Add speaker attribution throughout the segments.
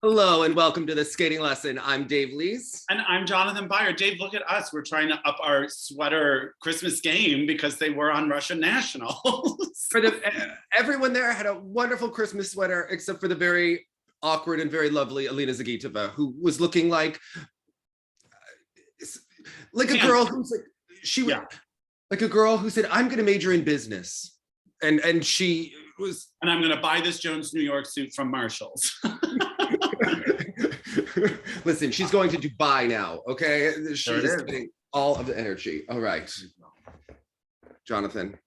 Speaker 1: Hello and welcome to the skating lesson. I'm Dave Lees.
Speaker 2: And I'm Jonathan Byer. Dave, look at us. We're trying to up our sweater Christmas game because they were on Russian nationals.
Speaker 1: Everyone there had a wonderful Christmas sweater, except for the very awkward and very lovely Alina Zagitova, who was looking like a girl who's like a girl who said, "I'm going to major in business," and she was.
Speaker 2: And I'm going to buy this Jones New York suit from Marshall's.
Speaker 1: Listen, she's going to Dubai now, okay? She's getting all of the energy. All right. Jonathan,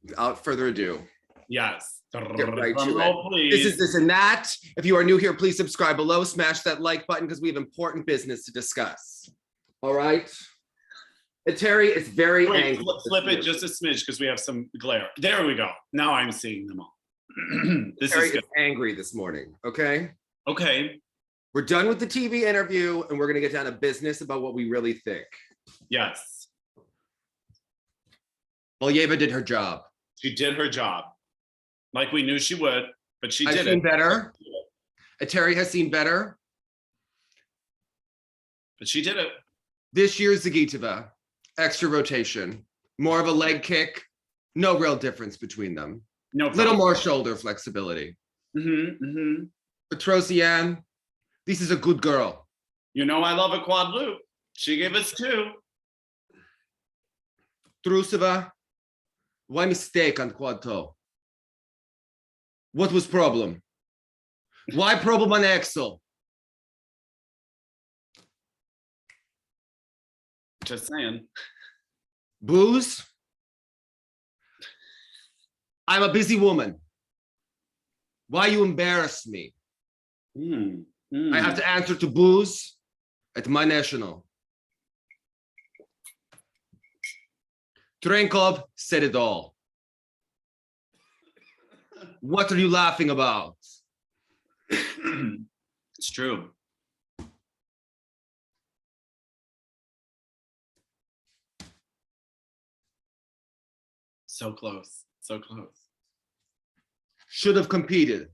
Speaker 1: without further ado.
Speaker 2: Yes.
Speaker 1: Get right to it. This is this and that. If you are new here, please subscribe below. Smash that like button because we have important business to discuss. All right. Eteri is very angry.
Speaker 2: Flip it just a smidge because we have some glare. There we go. Now I'm seeing them all.
Speaker 1: Eteri is angry this morning, okay?
Speaker 2: Okay.
Speaker 1: We're done with the TV interview and we're going to get down to business about what we really think.
Speaker 2: Yes.
Speaker 1: Valieva did her job.
Speaker 2: She did her job. Like we knew she would, but she did it.
Speaker 1: I've seen better. Eteri has seen better.
Speaker 2: But she did it.
Speaker 1: This year's Zagitova, extra rotation, more of a leg kick, no real difference between them.
Speaker 2: No problem.
Speaker 1: Little more shoulder flexibility. Petrosyan, this is a good girl.
Speaker 2: You know I love a quad loop. She gave us two.
Speaker 1: Trusova, why mistake on quad toe? What was problem? Why problem on axle?
Speaker 2: Just saying.
Speaker 1: Booze? I'm a busy woman. Why you embarrass me? I have to answer to booze at my national. Trenkov said it all. What are you laughing about?
Speaker 2: It's true. So close. So close.
Speaker 1: Should have competed.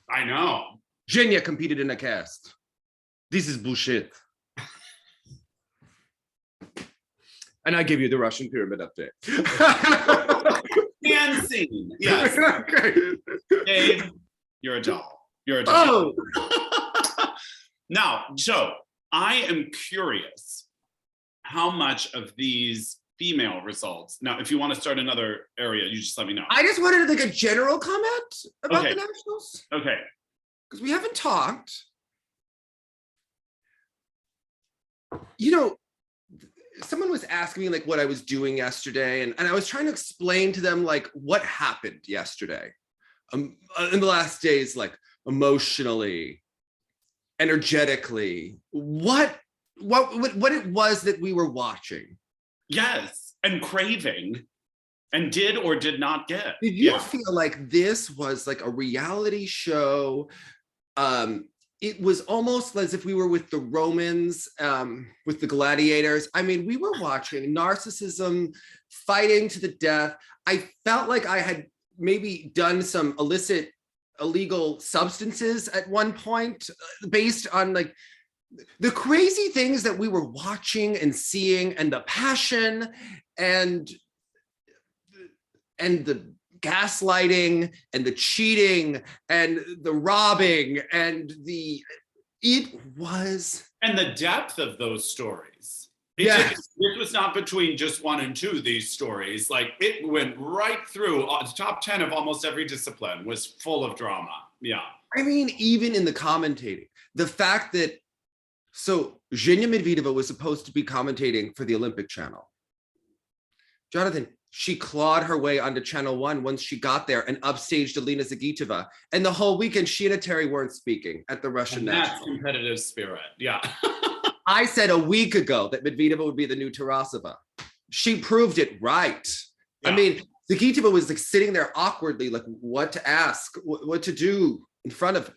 Speaker 2: I know.
Speaker 1: Zhenya competed in a cast. This is bullshit. And I give you the Russian pyramid update.
Speaker 2: And scene. Yes.
Speaker 1: Okay.
Speaker 2: Dave, you're a doll. You're a doll. Oh. Now, so I am curious how much of these female results. Now, if you want to start another area, you just let me know.
Speaker 1: I just wanted like a general comment about the nationals.
Speaker 2: Okay.
Speaker 1: Because we haven't talked. You know, someone was asking me like what I was doing yesterday, and I was trying to explain to them like what happened yesterday in the last days, like emotionally, energetically, what it was that we were watching.
Speaker 2: Yes, and craving, and did or did not get.
Speaker 1: Did you feel like this was like a reality show? It was almost as if we were with the Romans, with the gladiators. I mean, we were watching narcissism, fighting to the death. I felt like I had maybe done some illegal substances at one point, based on like the crazy things that we were watching and seeing, and the passion and the gaslighting and the cheating and the robbing and it was. And
Speaker 2: the depth of those stories.
Speaker 1: Yes.
Speaker 2: It was not between just one and two, these stories. Like it went right through. The top 10 of almost every discipline was full of drama. Yeah.
Speaker 1: I mean, even in the commentating, the fact that, so Zhenya Medvedeva was supposed to be commentating for the Olympic channel. Jonathan, she clawed her way onto Channel 1 once she got there and upstaged Alina Zagitova. And the whole weekend, she and Eteri weren't speaking at the Russian national.
Speaker 2: That's competitive spirit, yeah.
Speaker 1: I said a week ago that Medvedeva would be the new Tarasova. She proved it right. Yeah. I mean, Zagitova was like sitting there awkwardly, like what to ask, what to do in front of.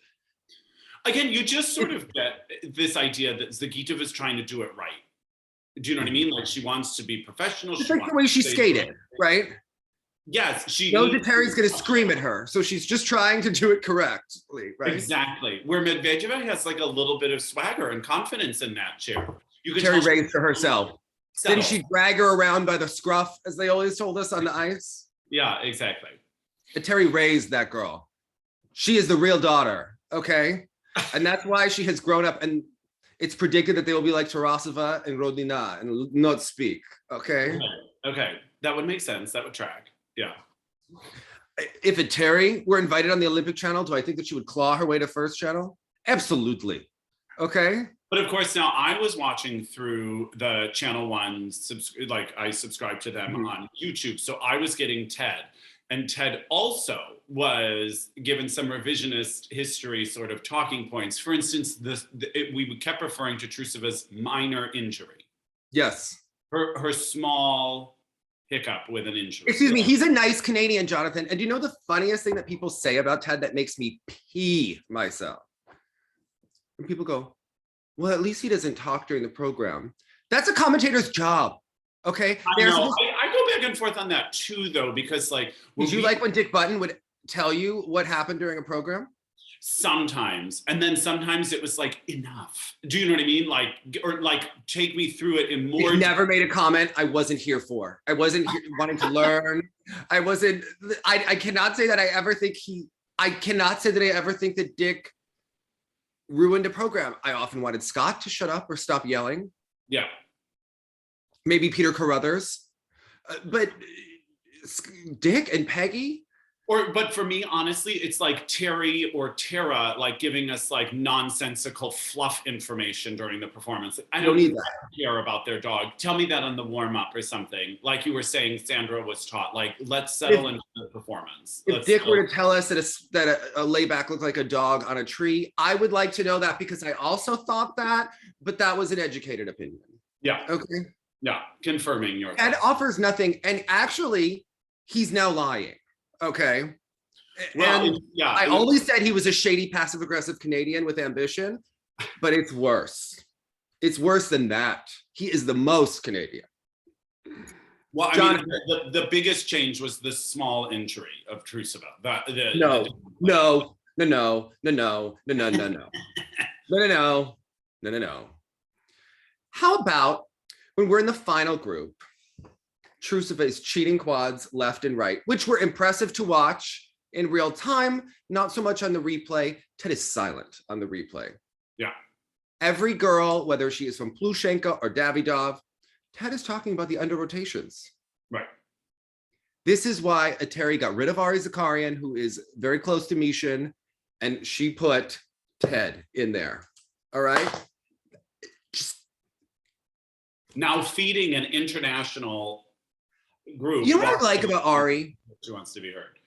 Speaker 2: Again, you just sort of get this idea that Zagitova is trying to do it right. Do you know what I mean? Like she wants to be professional.
Speaker 1: It's like the way she skated, right?
Speaker 2: Yes, she
Speaker 1: knows that Terry's going to scream at her, so she's just trying to do it correctly, right?
Speaker 2: Exactly. Where Medvedeva has like a little bit of swagger and confidence in that chair. You could
Speaker 1: Terry
Speaker 2: tell
Speaker 1: raised to herself. Didn't she drag her around by the scruff, as they always told us on the ice?
Speaker 2: Yeah, exactly.
Speaker 1: And Terry raised that girl. She is the real daughter, okay? And that's why she has grown up, and it's predicted that they will be like Tarasova and Rodina and not speak, okay?
Speaker 2: Okay, that would make sense. That would track. Yeah.
Speaker 1: If Eteri were invited on the Olympic channel, do I think that she would claw her way to first channel? Absolutely. Okay.
Speaker 2: But of course, now I was watching through the Channel One, like I subscribed to them on YouTube. So I was getting Ted. And Ted also was given some revisionist history sort of talking points. For instance, we kept referring to Trusova's minor injury.
Speaker 1: Yes.
Speaker 2: Her small hiccup with an injury.
Speaker 1: Excuse me, he's a nice Canadian, Jonathan. And do you know the funniest thing that people say about Ted that makes me pee myself? And people go, well, at least he doesn't talk during the program. That's a commentator's job, okay?
Speaker 2: I know. I go back and forth on that too, though, because like...
Speaker 1: Did you like when Dick Button would tell you what happened during a program?
Speaker 2: Sometimes. And then sometimes it was like, enough. Do you know what I mean? Like, or like, take me through it in more...
Speaker 1: He never made a comment I wasn't here for. I wasn't here wanting to learn. I cannot say that I ever think that Dick ruined a program. I often wanted Scott to shut up or stop yelling.
Speaker 2: Yeah.
Speaker 1: Maybe Peter Carruthers. But Dick and Peggy?
Speaker 2: But for me, honestly, it's like Terry or Tara, like giving us like nonsensical fluff information during the performance. I don't
Speaker 1: need that.
Speaker 2: Care about their dog. Tell me that on the warm up or something. Like you were saying, Sandra was taught. Like, let's settle into the performance.
Speaker 1: If Dick were to tell us that a layback looked like a dog on a tree, I would like to know that, because I also thought that, but that was an educated opinion.
Speaker 2: Yeah.
Speaker 1: Okay.
Speaker 2: Yeah. Confirming your.
Speaker 1: Ed offers nothing, and actually, he's now lying. Okay.
Speaker 2: Well,
Speaker 1: and
Speaker 2: yeah.
Speaker 1: I always said he was a shady, passive-aggressive Canadian with ambition, but it's worse. It's worse than that. He is the most Canadian.
Speaker 2: Well, I mean, the biggest change was the small injury of Trusova. No. How
Speaker 1: about when we're in the final group, Trusova is cheating quads left and right, which were impressive to watch in real time, not so much on the replay. Ted is silent on the replay.
Speaker 2: Yeah.
Speaker 1: Every girl, whether she is from Plushenko or Davidov, Ted is talking about the under rotations.
Speaker 2: Right.
Speaker 1: This is why Eteri got rid of Ari Zakarian, who is very close to Mishina, and she put Ted in there. All right.
Speaker 2: Now feeding an international group.
Speaker 1: You know what I like about Ari?
Speaker 2: She wants to be heard.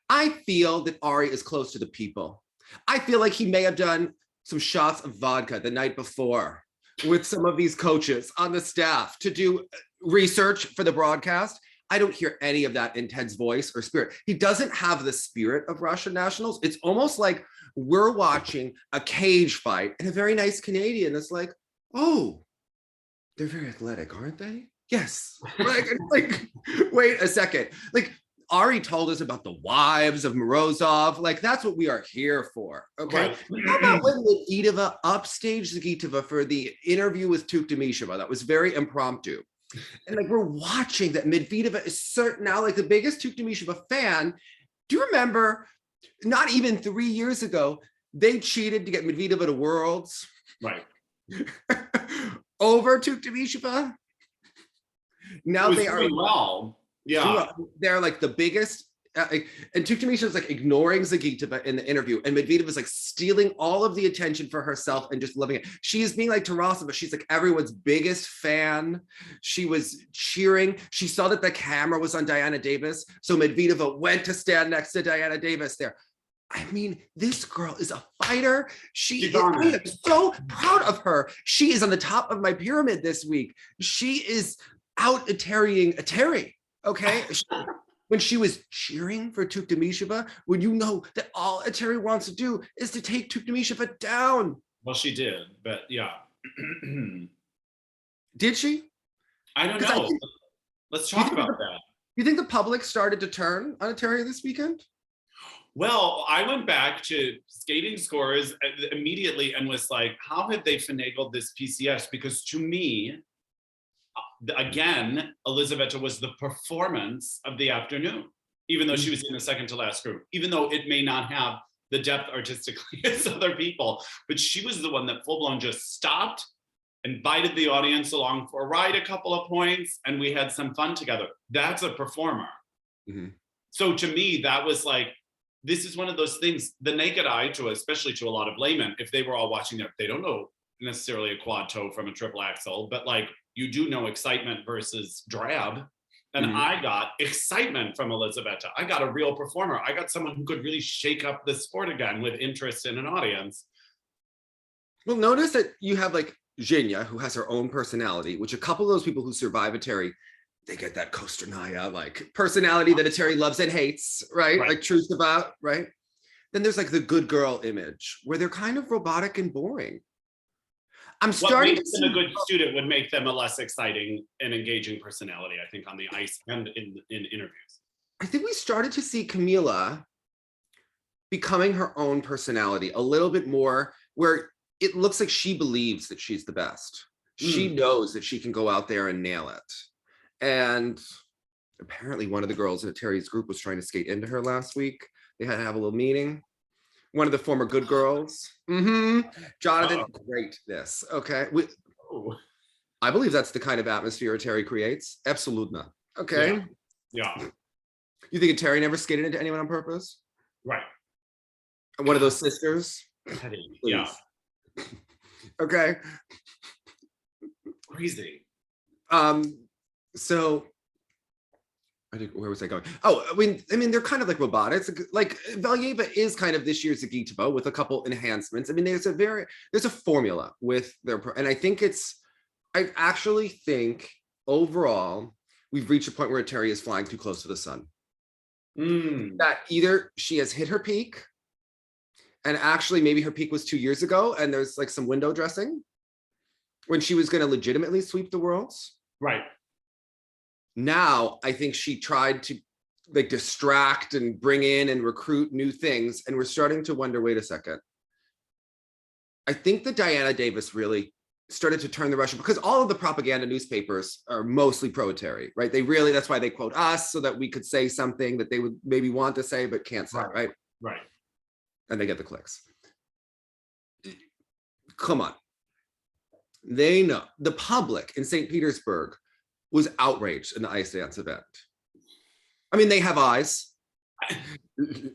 Speaker 1: I feel that Ari is close to the people. I feel like he may have done some shots of vodka the night before with some of these coaches on the staff to do research for the broadcast. I don't hear any of that in Ted's voice or spirit. He doesn't have the spirit of Russian nationals. It's almost like we're watching a cage fight and a very nice Canadian is like, oh, they're very athletic, aren't they? Yes. like, wait a second. Like, Ari told us about the wives of Morozov. Like, that's what we are here for, okay? Right. How about when Medvedeva upstaged Zagitova for the interview with Tuktamysheva? That was very impromptu. And like, we're watching that Medvedeva is certain now, like the biggest Tuktamysheva fan. Do you remember, not even 3 years ago, they cheated to get Medvedeva to Worlds?
Speaker 2: Right.
Speaker 1: Over Tuktamysheva? Now they are
Speaker 2: well. Yeah,
Speaker 1: they're like the biggest, and Tuktamysheva is like ignoring Zagitova in the interview, and Medvedeva is like stealing all of the attention for herself and just loving it. She is being like Tarasova. She's like everyone's biggest fan. She was cheering. She saw that the camera was on Diana Davis, so Medvedeva went to stand next to Diana Davis there. I mean, this girl is a fighter. I am so proud of her. She is on the top of my pyramid this week. She is out Eteriing Eteri. Okay, when she was cheering for Tuktamysheva, when you know that all Eteri wants to do is to take Tuktamysheva down.
Speaker 2: Well, she did, but yeah.
Speaker 1: Did she?
Speaker 2: I don't know. Let's talk about that.
Speaker 1: You think the public started to turn on Eteri this weekend?
Speaker 2: Well, I went back to skating scores immediately and was like, how have they finagled this PCS? Because to me, again, Elizaveta was the performance of the afternoon, even though she was in the second to last group, even though it may not have the depth artistically as other people, but she was the one that full blown just stopped, invited the audience along for a ride a couple of points, and we had some fun together. That's a performer.
Speaker 1: Mm-hmm.
Speaker 2: So to me, that was like, this is one of those things, the naked eye, especially to a lot of laymen, if they were all watching there, they don't know necessarily a quad toe from a triple axel, but like you do know excitement versus drab. And I got excitement from Elizaveta. I got a real performer. I got someone who could really shake up the sport again with interest in an audience.
Speaker 1: Well, notice that you have like Zhenya, who has her own personality, which a couple of those people who survive Eteri, they get that Kosternaya like personality that Eteri loves and hates, right? Like Trusova, right? Then there's like the good girl image where they're kind of robotic and boring. I'm starting to see
Speaker 2: a good student would make them a less exciting and engaging personality, I think, on the ice and in interviews.
Speaker 1: I think we started to see Kamila becoming her own personality a little bit more, where it looks like she believes that she's the best. She knows that she can go out there and nail it. And apparently one of the girls in Eteri's group was trying to skate into her last week. They had to have a little meeting. One of the former good girls. Jonathan, great this. Okay. I believe that's the kind of atmosphere Eteri creates. Absolutely. Okay.
Speaker 2: Yeah.
Speaker 1: You think Eteri never skated into anyone on purpose?
Speaker 2: Right.
Speaker 1: One of those sisters?
Speaker 2: Yeah.
Speaker 1: Okay.
Speaker 2: Crazy.
Speaker 1: So where was I going? Oh, I mean, they're kind of like robotics. Like Valieva is kind of this year's Zagitova with a couple enhancements. I mean, there's a formula with their, and I actually think overall we've reached a point where Eteri is flying too close to the sun. That either she has hit her peak, and actually maybe her peak was 2 years ago, and there's like some window dressing when she was going to legitimately sweep the worlds.
Speaker 2: Right.
Speaker 1: Now, I think she tried to like distract and bring in and recruit new things. And we're starting to wonder, wait a second. I think that Diana Davis really started to turn the Russian, because all of the propaganda newspapers are mostly pro-Eteri, right? That's why they quote us so that we could say something that they would maybe want to say, but can't say, right?
Speaker 2: Right.
Speaker 1: And they get the clicks. Come on. They know. The public in St. Petersburg was outraged in the ice dance event. I mean, they have eyes,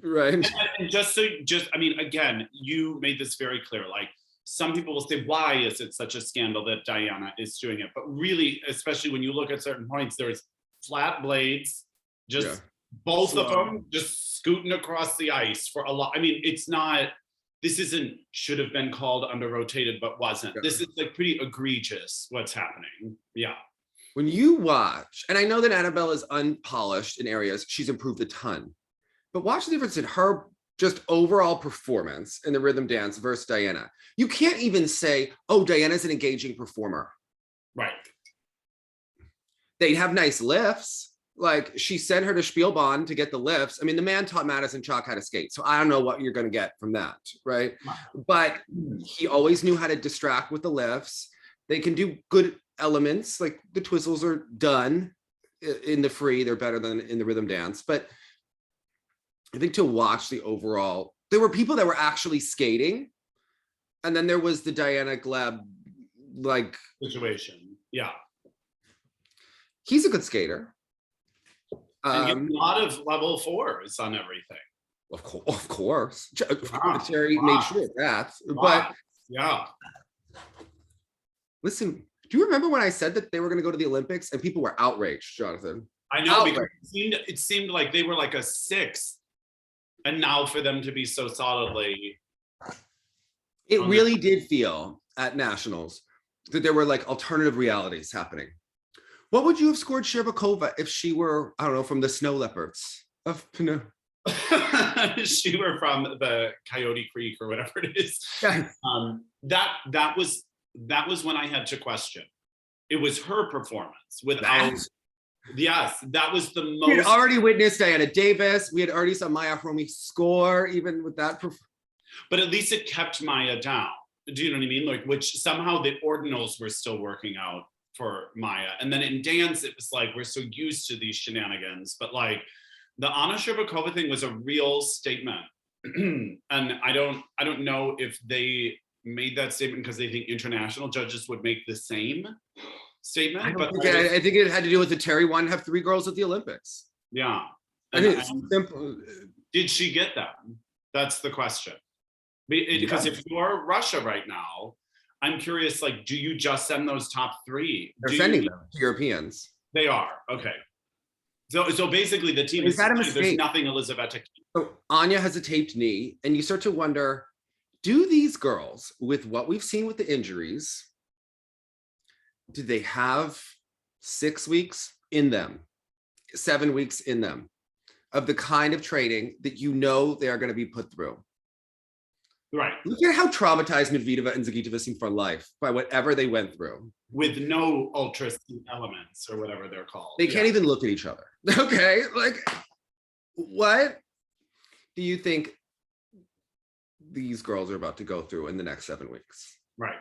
Speaker 1: right?
Speaker 2: And I mean, again, you made this very clear. Like, some people will say, why is it such a scandal that Diana is doing it? But really, especially when you look at certain points, there's flat blades, both of them just scooting across the ice for a lot. I mean, this should have been called under rotated, but wasn't. This is like pretty egregious what's happening. Yeah.
Speaker 1: When you watch, and I know that Annabelle is unpolished in areas, she's improved a ton, but watch the difference in her just overall performance in the rhythm dance versus Diana. You can't even say, oh, Diana's an engaging performer.
Speaker 2: Right.
Speaker 1: They have nice lifts. Like, she sent her to Spielbahn to get the lifts. I mean, the man taught Madison Chalk how to skate. So I don't know what you're going to get from that, right? But he always knew how to distract with the lifts. They can do good elements, like the twizzles are done in the free. They're better than in the rhythm dance. But I think to watch the overall, there were people that were actually skating. And then there was the Diana Gleb, like,
Speaker 2: situation. Yeah.
Speaker 1: He's a good skater.
Speaker 2: And a lot of level 4s on everything.
Speaker 1: Of course. Terry made sure of that. But
Speaker 2: yeah.
Speaker 1: Listen, do you remember when I said that they were going to go to the Olympics and people were outraged, Jonathan?
Speaker 2: I know, because it seemed like they were like a 6th. And now for them to be so solidly.
Speaker 1: It really did feel at Nationals that there were like alternative realities happening. What would you have scored Shcherbakova if she were, I don't know, from the Snow Leopards of Pino?
Speaker 2: She were from the Coyote Creek or whatever it is.
Speaker 1: Yes.
Speaker 2: That was when I had to question. It was her performance without Yes, that was the most.
Speaker 1: We had already witnessed Diana Davis. We had already saw Maya Hromi score, even with that.
Speaker 2: But at least it kept Maya down. Do you know what I mean? Like, which somehow the ordinals were still working out for Maya. And then in dance, it was like, we're so used to these shenanigans. But like, the Anna Shcherbakova thing was a real statement. And I don't know if they made that statement because they think international judges would make the same statement.
Speaker 1: I think it had to do with the Terry wanted to have 3 girls at the Olympics.
Speaker 2: Yeah.
Speaker 1: I think it's simple.
Speaker 2: Did she get them? That's the question. Because if you're Russia right now, I'm curious, like, do you just send those top 3?
Speaker 1: They're sending them to Europeans.
Speaker 2: They are, okay. So basically the team is, there's nothing Elizaveta.
Speaker 1: So Anya has a taped knee, and you start to wonder, do these girls, with what we've seen with the injuries, do they have 6 weeks in them, 7 weeks in them, of the kind of training that you know they are going to be put through?
Speaker 2: Right.
Speaker 1: Look at how traumatized Medvedeva and Zagitova seem for life by whatever they went through.
Speaker 2: With no ultra elements or whatever they're called.
Speaker 1: They can't even look at each other. Okay, like, what do you think these girls are about to go through in the next 7 weeks?
Speaker 2: Right.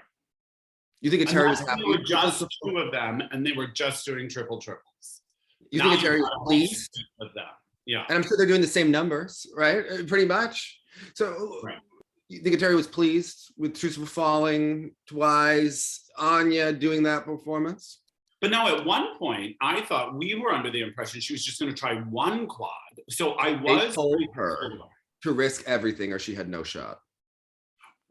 Speaker 1: You think Eteri was happy?
Speaker 2: There were just 2 of them, and they were just doing triple triples.
Speaker 1: You think Eteri was pleased
Speaker 2: with them? Yeah.
Speaker 1: And I'm sure they're doing the same numbers, right? Pretty much. So
Speaker 2: right.
Speaker 1: You think Eteri was pleased with Trusova falling twice, Anya doing that performance?
Speaker 2: But now at one point, I thought we were under the impression she was just going to try 1 quad. So I was
Speaker 1: they told her to risk everything or she had no shot.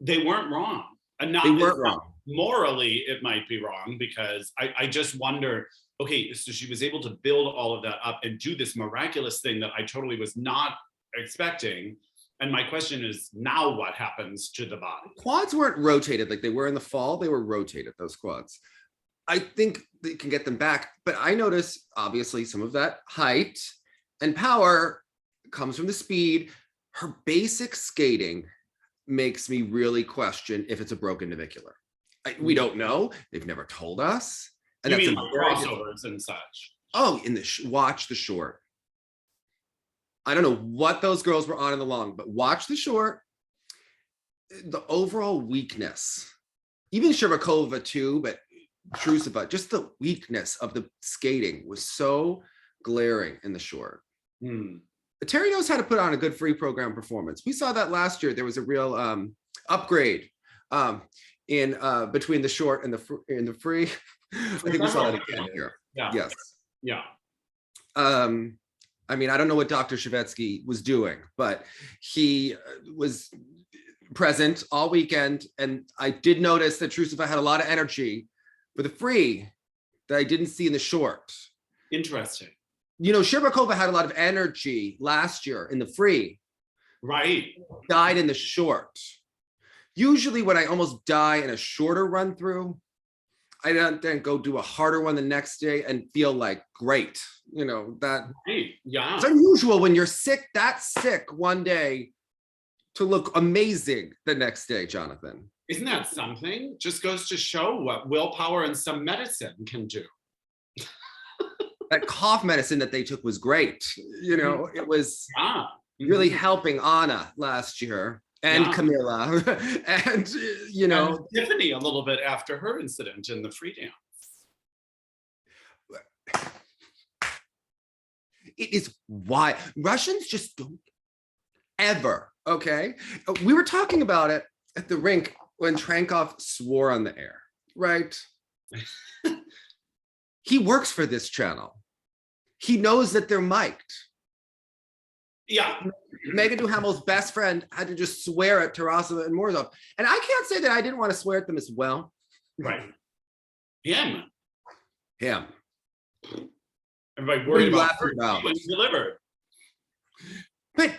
Speaker 2: They weren't wrong. And
Speaker 1: they weren't wrong.
Speaker 2: Morally, it might be wrong because I just wonder, okay, so she was able to build all of that up and do this miraculous thing that I totally was not expecting. And my question is, now what happens to the body?
Speaker 1: Quads weren't rotated like they were in the fall. They were rotated, those quads. I think they can get them back. But I notice, obviously, some of that height and power comes from the speed. Her basic skating makes me really question if it's a broken navicular. We don't know. They've never told us. And
Speaker 2: you
Speaker 1: that's
Speaker 2: mean like crossovers and such?
Speaker 1: Oh, in the watch the short. I don't know what those girls were on in the long, but watch the short. The overall weakness, even Shcherbakova too, but Trusova, just the weakness of the skating was so glaring in the short. Terry knows how to put on a good free program performance. We saw that last year. There was a real upgrade in between the short and the free. I think we saw that again here.
Speaker 2: Yeah.
Speaker 1: Yes.
Speaker 2: Yeah.
Speaker 1: I mean, I don't know what Dr. Shevetsky was doing, but he was present all weekend. And I did notice that Trusova had a lot of energy for the free that I didn't see in the short.
Speaker 2: Interesting.
Speaker 1: You know, Shcherbakova had a lot of energy last year in the free.
Speaker 2: Right.
Speaker 1: Died in the short. Usually when I almost die in a shorter run through, I then go do a harder one the next day and feel like great. You know, that
Speaker 2: right. Yeah.
Speaker 1: It's unusual when you're that sick one day to look amazing the next day, Jonathan.
Speaker 2: Isn't that something? Just goes to show what willpower and some medicine can do.
Speaker 1: That cough medicine that they took was great. You know, it was really helping Anna last year. And Kamila, and you know,
Speaker 2: and Tiffany a little bit after her incident in the free dance.
Speaker 1: It is why Russians just don't ever. Okay, we were talking about it at the rink when Trankov swore on the air, right? He works for this channel. He knows that they're mic'd.
Speaker 2: Yeah.
Speaker 1: Megan Duhamel's best friend had to just swear at Tarasova and Morozov. And I can't say that I didn't want to swear at them as well.
Speaker 2: Right. Him. Everybody worried about when he delivered.
Speaker 1: But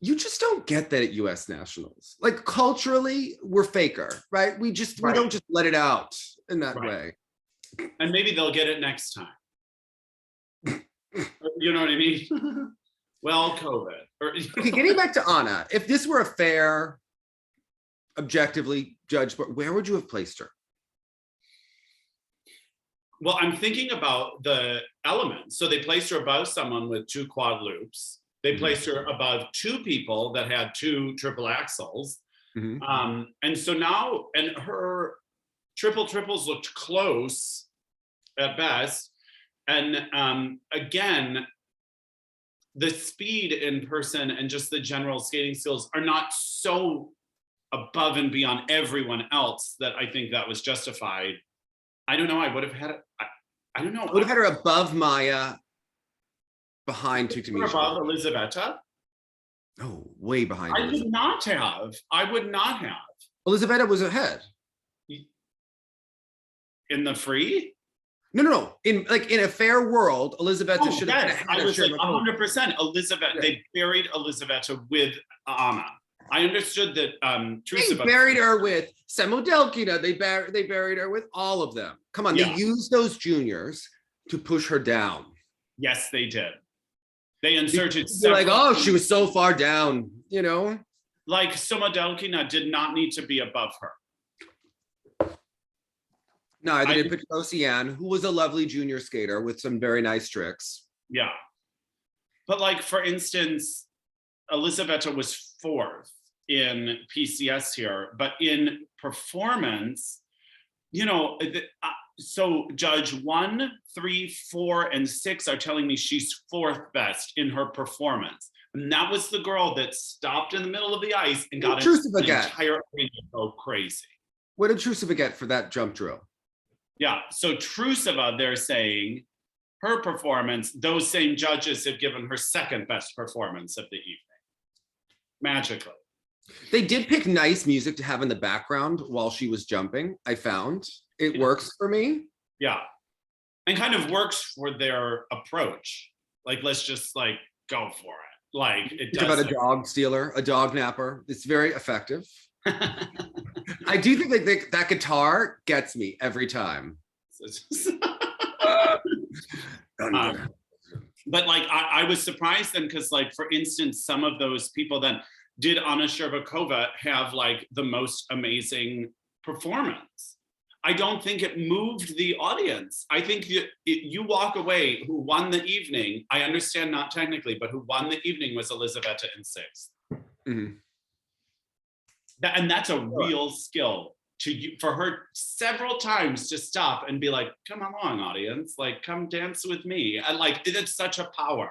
Speaker 1: you just don't get that at US nationals. Like culturally, we're faker, right? We don't just let it out in that way.
Speaker 2: And maybe they'll get it next time. You know what I mean? Well, COVID.
Speaker 1: Okay, getting back to Anna, if this were a fair, objectively judged, where would you have placed her?
Speaker 2: Well, I'm thinking about the elements. So they placed her above someone with 2 quad loops. They placed her above 2 people that had 2 triple axels. And so now, and her triples looked close at best. And again, the speed in person and just the general skating skills are not so above and beyond everyone else that I think that was justified. I don't know. I would have had it. I don't know.
Speaker 1: I would have had her above Maya, behind Tuktamysheva.
Speaker 2: Above Elizaveta?
Speaker 1: Oh, way behind.
Speaker 2: I would not have. I would not have.
Speaker 1: Elizaveta was ahead.
Speaker 2: In the free?
Speaker 1: No. In a fair world, Elizaveta should have had
Speaker 2: I was like 100%. Elizaveta,
Speaker 1: yeah.
Speaker 2: They buried Elizaveta with Anna. I understood that Trusova.
Speaker 1: They buried her with Samodelkina. They buried her with all of them. Come on, they used those juniors to push her down.
Speaker 2: Yes, they did. They inserted.
Speaker 1: They're like, oh, she was so far down, you know.
Speaker 2: Like Samodelkina did not need to be above her.
Speaker 1: Neither did Petrosyan, who was a lovely junior skater with some very nice tricks.
Speaker 2: Yeah, but like for instance, Elizaveta was 4th in PCS here, but in performance, you know, so judge 1, 3, 4, and 6 are telling me she's 4th best in her performance. And that was the girl that stopped in the middle of the ice and got an entire arena go crazy.
Speaker 1: What did Trusova get for that jump drill?
Speaker 2: Yeah, so Trusova, they're saying her performance, those same judges have given her 2nd best performance of the evening. Magically.
Speaker 1: They did pick nice music to have in the background while she was jumping. I found it works for me.
Speaker 2: Yeah, and kind of works for their approach. Like, let's just like go for it. Like it does.
Speaker 1: About a dog stealer, a dog napper. It's very effective. I do think like that guitar gets me every time.
Speaker 2: But like I was surprised then because like for instance some of those people then did Anna Shcherbakova have like the most amazing performance. I don't think it moved the audience. I think you walk away who won the evening. I understand not technically, but who won the evening was Elizaveta in 6th. And that's a real skill for her several times to stop and be like, come along, audience, like, come dance with me. And like, it's such a power.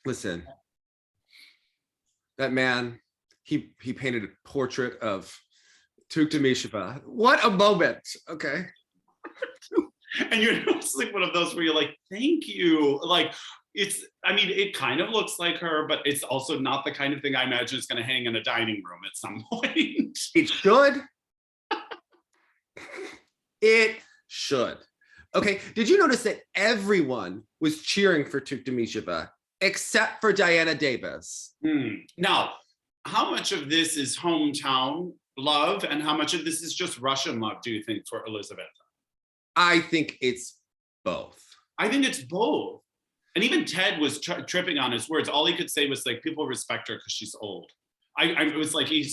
Speaker 1: Listen, that man, he painted a portrait of Tuktamysheva. What a moment, okay?
Speaker 2: And you're like one of those where you're like, thank you. Like, I mean, it kind of looks like her, but it's also not the kind of thing I imagine is going to hang in a dining room at some point.
Speaker 1: It should. It should. Okay, did you notice that everyone was cheering for Tuktamysheva except for Diana Davis?
Speaker 2: Now, how much of this is hometown love and how much of this is just Russian love, do you think, for Elizaveta?
Speaker 1: I think it's both.
Speaker 2: I think it's both. And even Ted was tripping on his words. All he could say was like, people respect her because she's old. I was like, he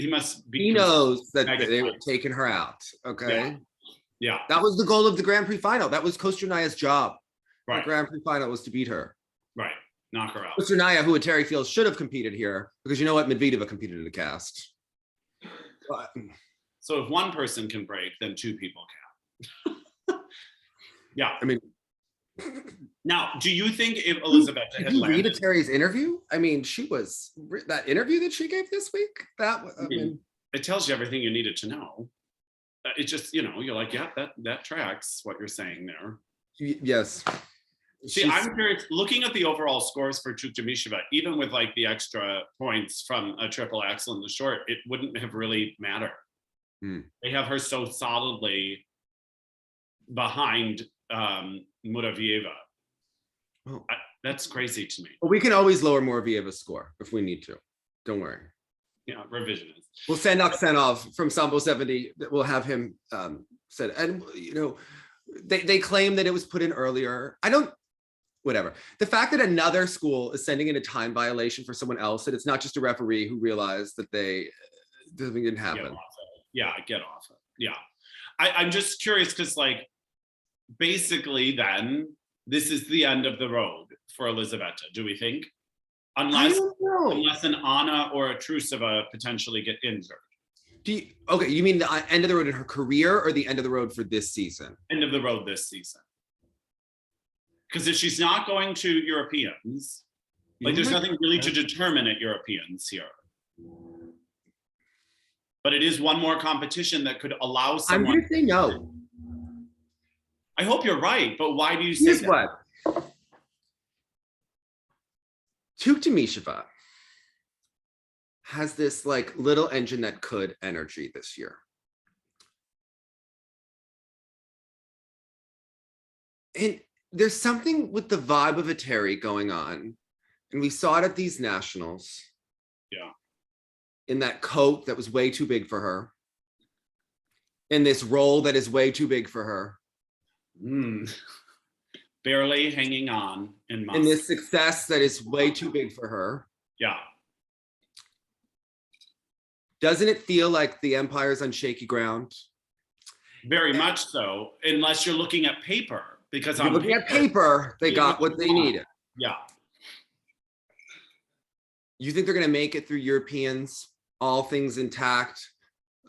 Speaker 2: must be.
Speaker 1: He knows that they were taking her out, okay?
Speaker 2: Yeah.
Speaker 1: That was the goal of the Grand Prix final. That was Kosternaya's job.
Speaker 2: Right.
Speaker 1: The Grand Prix final was to beat her.
Speaker 2: Right, knock her out.
Speaker 1: Kosternaya, who Eteri feels should have competed here, because you know what? Medvedeva competed in the cast. But,
Speaker 2: so if one person can break, then 2 people can. Yeah.
Speaker 1: I mean,
Speaker 2: now, do you think if Elizaveta had
Speaker 1: read Eteri's interview? I mean, that interview that she gave this week,
Speaker 2: it tells you everything you needed to know. It just, you're like, yeah, that tracks what you're saying there.
Speaker 1: Yes.
Speaker 2: See, I'm curious, looking at the overall scores for Tuktamysheva, even with like the extra points from a triple axel in the short, it wouldn't have really mattered. They have her so solidly behind Muravieva.
Speaker 1: Oh.
Speaker 2: That's crazy to me.
Speaker 1: But we can always lower Muravieva's score if we need to. Don't worry.
Speaker 2: Yeah, revisionist.
Speaker 1: We'll send Aksenov from Sambo 70. We'll have him said. And, they claim that it was put in earlier. Whatever. The fact that another school is sending in a time violation for someone else, that it's not just a referee who realized that something didn't happen.
Speaker 2: Get off it. Yeah, get off it. Yeah. I'm just curious because like basically then this is the end of the road for Elizaveta, do we think?
Speaker 1: I
Speaker 2: Unless
Speaker 1: don't know.
Speaker 2: unless an Anna or a Trusova potentially get injured.
Speaker 1: Okay, you mean the end of the road in her career or the end of the road for this season?
Speaker 2: End of the road this season. Because if she's not going to Europeans, like there's nothing really to determine at Europeans here. But it is one more competition that could allow someone.
Speaker 1: I'm gonna say no.
Speaker 2: I hope you're right, but why do you say
Speaker 1: Here's
Speaker 2: that?
Speaker 1: what. Tuktamysheva has this like little engine that could energy this year. And there's something with the vibe of Eteri going on. And we saw it at these nationals.
Speaker 2: Yeah.
Speaker 1: In that coat that was way too big for her. In this role that is way too big for her.
Speaker 2: Barely hanging on in Moscow.
Speaker 1: In this success that is way too big for her.
Speaker 2: Yeah.
Speaker 1: Doesn't it feel like the empire's on shaky ground?
Speaker 2: Very much so, unless you're looking at paper. Because
Speaker 1: I'm looking at paper, they got what they needed.
Speaker 2: Yeah.
Speaker 1: You think they're going to make it through Europeans, all things intact?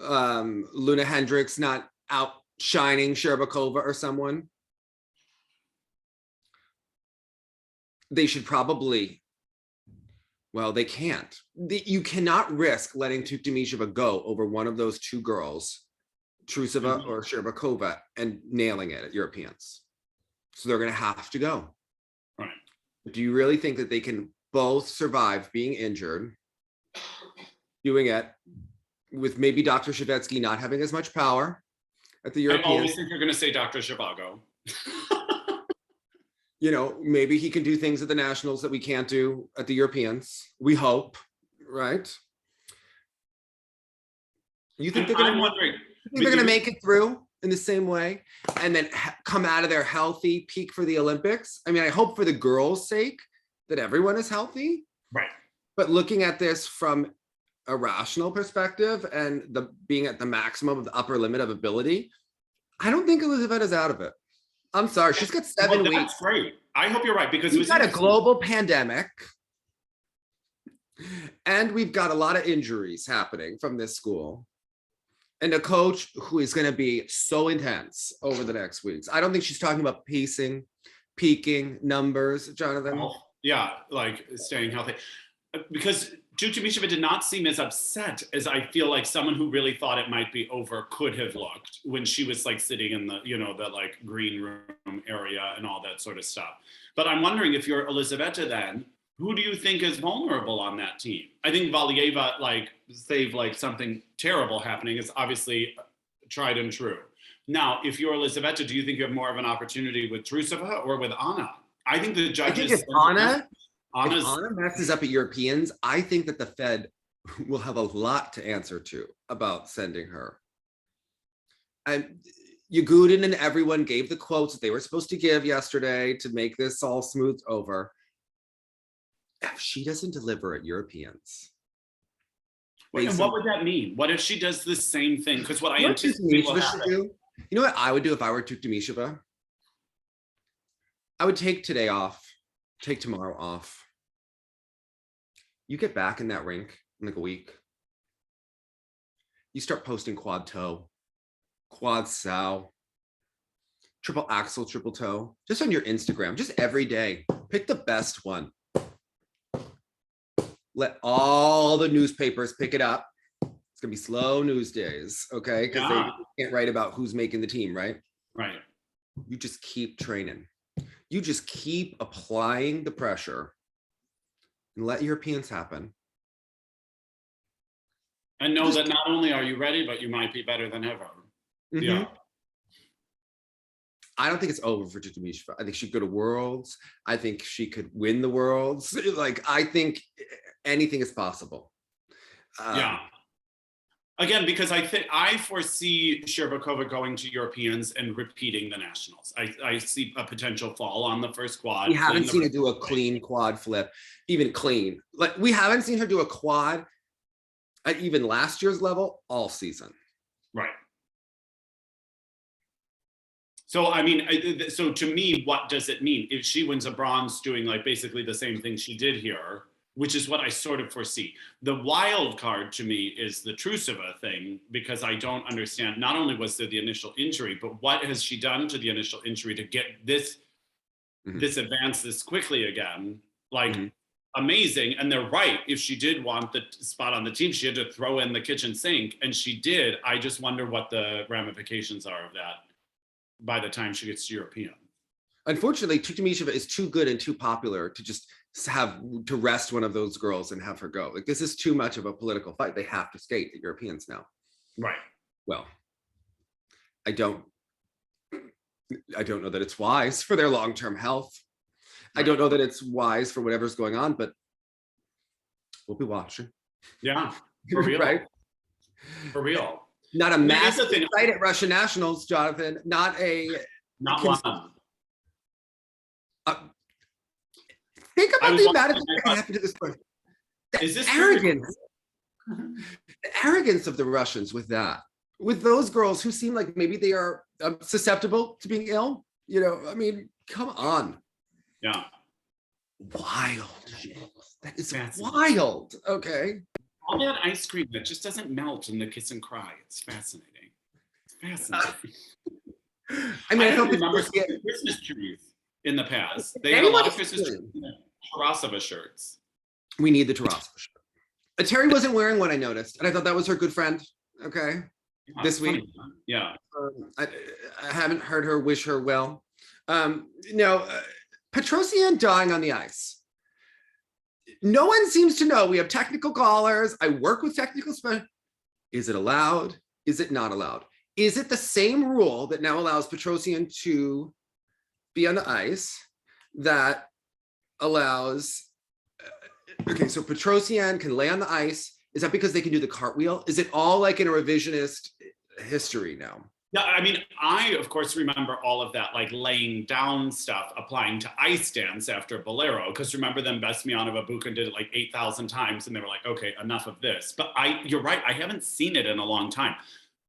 Speaker 1: Luna Hendricks not outshining Shcherbakova or someone? They should probably, well, they can't. You cannot risk letting Tuktamysheva go over one of those two girls, Trusova or Shcherbakova, and nailing it at Europeans. So they're going to have to go.
Speaker 2: Right.
Speaker 1: Do you really think that they can both survive being injured, doing it with maybe Dr. Shevetsky not having as much power at the Europeans?
Speaker 2: I always think you're going to say Dr. Zhivago.
Speaker 1: You know, maybe he can do things at the nationals that we can't do at the Europeans. We hope, right? You think they're going to make it through in the same way and then come out of there healthy, peak for the Olympics? I mean, I hope for the girls' sake that everyone is healthy.
Speaker 2: Right.
Speaker 1: But looking at this from a rational perspective and being at the maximum of the upper limit of ability, I don't think Elizaveta's out of it. I'm sorry, she's got 7 weeks.
Speaker 2: That's great. I hope you're right because
Speaker 1: we've got a global pandemic and we've got a lot of injuries happening from this school. And a coach who is going to be so intense over the next weeks. I don't think she's talking about pacing, peaking, numbers, Jonathan.
Speaker 2: Oh, yeah, like staying healthy. Because Tuktamysheva did not seem as upset as I feel like someone who really thought it might be over could have looked when she was like sitting in the, you know, the like green room area and all that sort of stuff. But I'm wondering if you're Elizaveta then, who do you think is vulnerable on that team? I think Valieva, like, save like something terrible happening is obviously tried and true. Now, if you're Elizaveta, do you think you have more of an opportunity with Trusova or with Anna? I think the judges.
Speaker 1: I think if Anna messes up at Europeans, I think that the Fed will have a lot to answer to about sending her. And Yagudin and everyone gave the quotes that they were supposed to give yesterday to make this all smoothed over. If she doesn't deliver at Europeans.
Speaker 2: And what would that mean? What if she does the same thing? Because what I anticipate will happen.
Speaker 1: You know what I would do if I were Tuktamysheva? I would take today off, take tomorrow off. You get back in that rink in like a week. You start posting quad toe, quad sow, triple axel, triple toe, just on your Instagram, just every day. Pick the best one. Let all the newspapers pick it up. It's gonna be slow news days, okay? Because they can't write about who's making the team, right?
Speaker 2: Right.
Speaker 1: You just keep training. You just keep applying the pressure and let Europeans happen.
Speaker 2: And know that not only are you ready, but you might be better than ever.
Speaker 1: Mm-hmm.
Speaker 2: Yeah.
Speaker 1: I don't think it's over for Tuktamysheva. I think she'd go to Worlds. I think she could win the Worlds. Like, I think anything is possible.
Speaker 2: Yeah. Again, because I foresee Shcherbakova going to Europeans and repeating the nationals. I see a potential fall on the first quad.
Speaker 1: We haven't seen her do a clean quad flip, even clean. Like, we haven't seen her do a quad at even last year's level all season.
Speaker 2: Right. So, I mean, so to me, what does it mean? If she wins a bronze doing like basically the same thing she did here, which is what I sort of foresee. The wild card to me is the Trusova thing, because I don't understand, not only was there the initial injury, but what has she done to the initial injury to get this, this advance this quickly again? Like, amazing. And they're right. If she did want the spot on the team, she had to throw in the kitchen sink, and she did. I just wonder what the ramifications are of that by the time she gets to European.
Speaker 1: Unfortunately, Tuktamysheva is too good and too popular to just have to rest one of those girls and have her go. Like, this is too much of a political fight. They have to skate, the Europeans now.
Speaker 2: Right.
Speaker 1: Well, I don't know that it's wise for their long-term health. Right. I don't know that it's wise for whatever's going on, but we'll be watching.
Speaker 2: Yeah, for real.
Speaker 1: Right?
Speaker 2: For real.
Speaker 1: Not a massive fight at Russian nationals, Jonathan. Not one. Think about the amount of things that happened to this person. The arrogance of the Russians with that, with those girls who seem like maybe they are susceptible to being ill. You know, I mean, come on.
Speaker 2: Yeah.
Speaker 1: Wild. That is wild. Okay.
Speaker 2: All that ice cream that just doesn't melt in the kiss and cry. It's fascinating. It's fascinating.
Speaker 1: I mean, I hope
Speaker 2: remember the Christmas trees in the past. They had a lot of Christmas trees in the Tarasova shirts.
Speaker 1: We need the Tarasova shirt. Eteri wasn't wearing one, I noticed, and I thought that was her good friend. Okay.
Speaker 2: Yeah,
Speaker 1: this week.
Speaker 2: Funny, huh? Yeah.
Speaker 1: I haven't heard her wish her well. Petrosyan dying on the ice. No one seems to know. We have technical callers. I work with technical specialists. Is it allowed? Is it not allowed? Is it the same rule that now allows Petrosyan to be on the ice that allows, okay, so Petrosyan can lay on the ice. Is that because they can do the cartwheel? Is it all like in a revisionist history now?
Speaker 2: Yeah, I mean, I, of course, remember all of that, like laying down stuff applying to ice dance after Bolero, because remember them, Besmianova, Buchan did it like 8,000 times, and they were like, okay, enough of this. But you're right, I haven't seen it in a long time.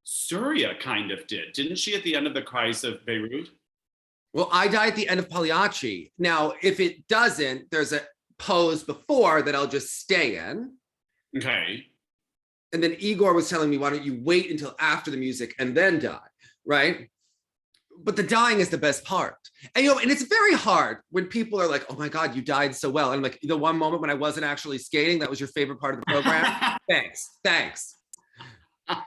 Speaker 2: Surya kind of didn't she, at the end of the Kreis of Beirut?
Speaker 1: Well, I die at the end of Pagliacci. Now, if it doesn't, there's a pose before that I'll just stay in.
Speaker 2: Okay.
Speaker 1: And then Igor was telling me, why don't you wait until after the music and then die, right? But the dying is the best part. And, and it's very hard when people are like, oh my God, you died so well. And I'm like, the one moment when I wasn't actually skating, that was your favorite part of the program? Thanks. But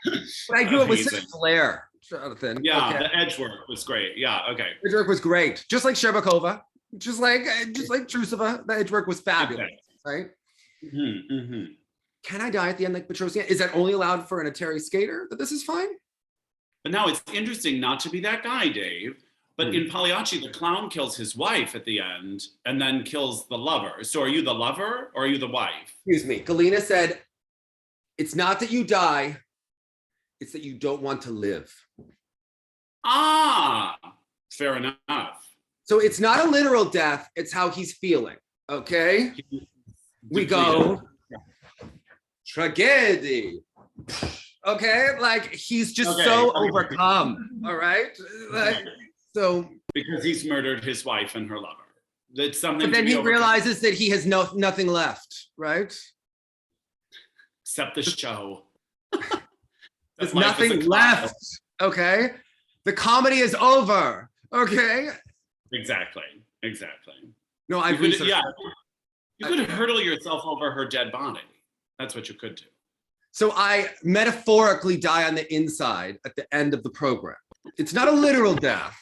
Speaker 1: I do it with such flair, Jonathan.
Speaker 2: Yeah, okay. The edge work was great. Yeah, okay.
Speaker 1: Edge work was great. Just like Shcherbakova, just like Trusova, the edge work was fabulous, right? Can I die at the end like Petrosyan? Is that only allowed for an Eteri skater, that this is fine?
Speaker 2: But now it's interesting not to be that guy, Dave. But in Pagliacci, the clown kills his wife at the end and then kills the lover. So are you the lover or are you the wife?
Speaker 1: Excuse me. Galina said, it's not that you die, it's that you don't want to live.
Speaker 2: Ah, fair enough.
Speaker 1: So it's not a literal death, it's how he's feeling, okay? We go, tragedy. Okay, like he's just so overcome, all right? Like, so
Speaker 2: because he's murdered his wife and her lover. That's something.
Speaker 1: But then he realizes that he has nothing left, right?
Speaker 2: Except the show.
Speaker 1: There's nothing left. Okay, the comedy is over. Okay.
Speaker 2: Exactly.
Speaker 1: No, I've researched.
Speaker 2: Yeah, you could hurdle yourself over her dead body. That's what you could do.
Speaker 1: So I metaphorically die on the inside at the end of the program. It's not a literal death.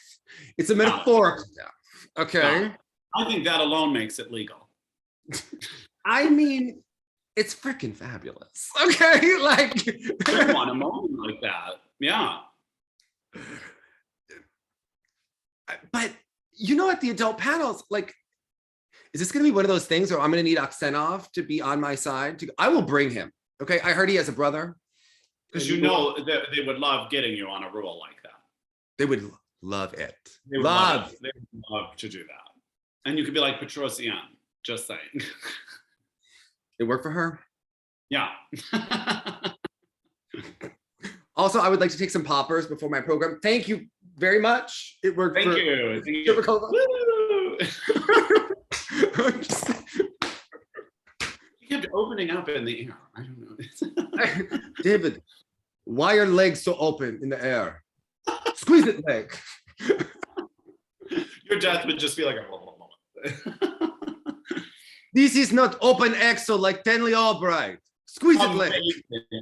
Speaker 1: It's a metaphorical death. Okay.
Speaker 2: No. I think that alone makes it legal.
Speaker 1: I mean, it's freaking fabulous. Okay. Like
Speaker 2: I want a moment like that. Yeah.
Speaker 1: But at the adult panels, like, is this going to be one of those things where I'm going to need Aksenov to be on my side? I will bring him. Okay, I heard he has a brother.
Speaker 2: Because that they would love getting you on a rule like that.
Speaker 1: They would love it.
Speaker 2: They would love to do that. And you could be like Petrosyan, just saying.
Speaker 1: It worked for her?
Speaker 2: Yeah.
Speaker 1: Also, I would like to take some poppers before my program. Thank you very much. It worked.
Speaker 2: Thank
Speaker 1: for
Speaker 2: you. Thank you.
Speaker 1: Shcherbakova.
Speaker 2: Woo! You kept opening up in the air. I don't know.
Speaker 1: David, why are legs so open in the air? Squeeze it, leg.
Speaker 2: Your death would just be like a
Speaker 1: This is not open exo like Tenley Albright. Squeeze it, leg.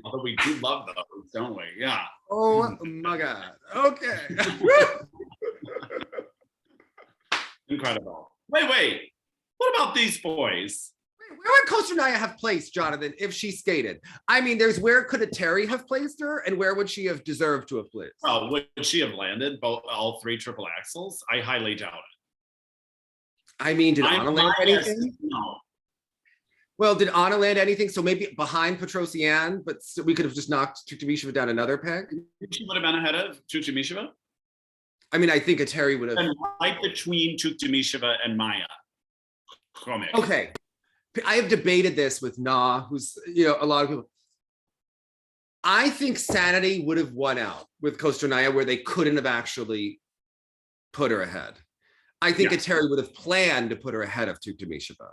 Speaker 2: Although we do love those, don't we? Yeah.
Speaker 1: Oh my God. Okay.
Speaker 2: Incredible. Wait. What about these boys?
Speaker 1: Where would Kosternaya have placed Jonathan if she skated? I mean, there's where could Eteri have placed her, and where would she have deserved to have placed?
Speaker 2: Oh, would she have landed all three triple axels? I highly doubt it.
Speaker 1: I mean, did Anna land anything?
Speaker 2: No.
Speaker 1: Well, did Anna land anything? So maybe behind Petrosyan, but we could have just knocked Tuktamysheva down another peg.
Speaker 2: She would have been ahead of Tuktamysheva.
Speaker 1: I mean, I think Eteri would have.
Speaker 2: And right between Tuktamysheva and Maya.
Speaker 1: Okay. I have debated this with Na, who's, a lot of people. I think Sanity would have won out with Kosternaya where they couldn't have actually put her ahead. I think Eteri would have planned to put her ahead of Tuktamysheva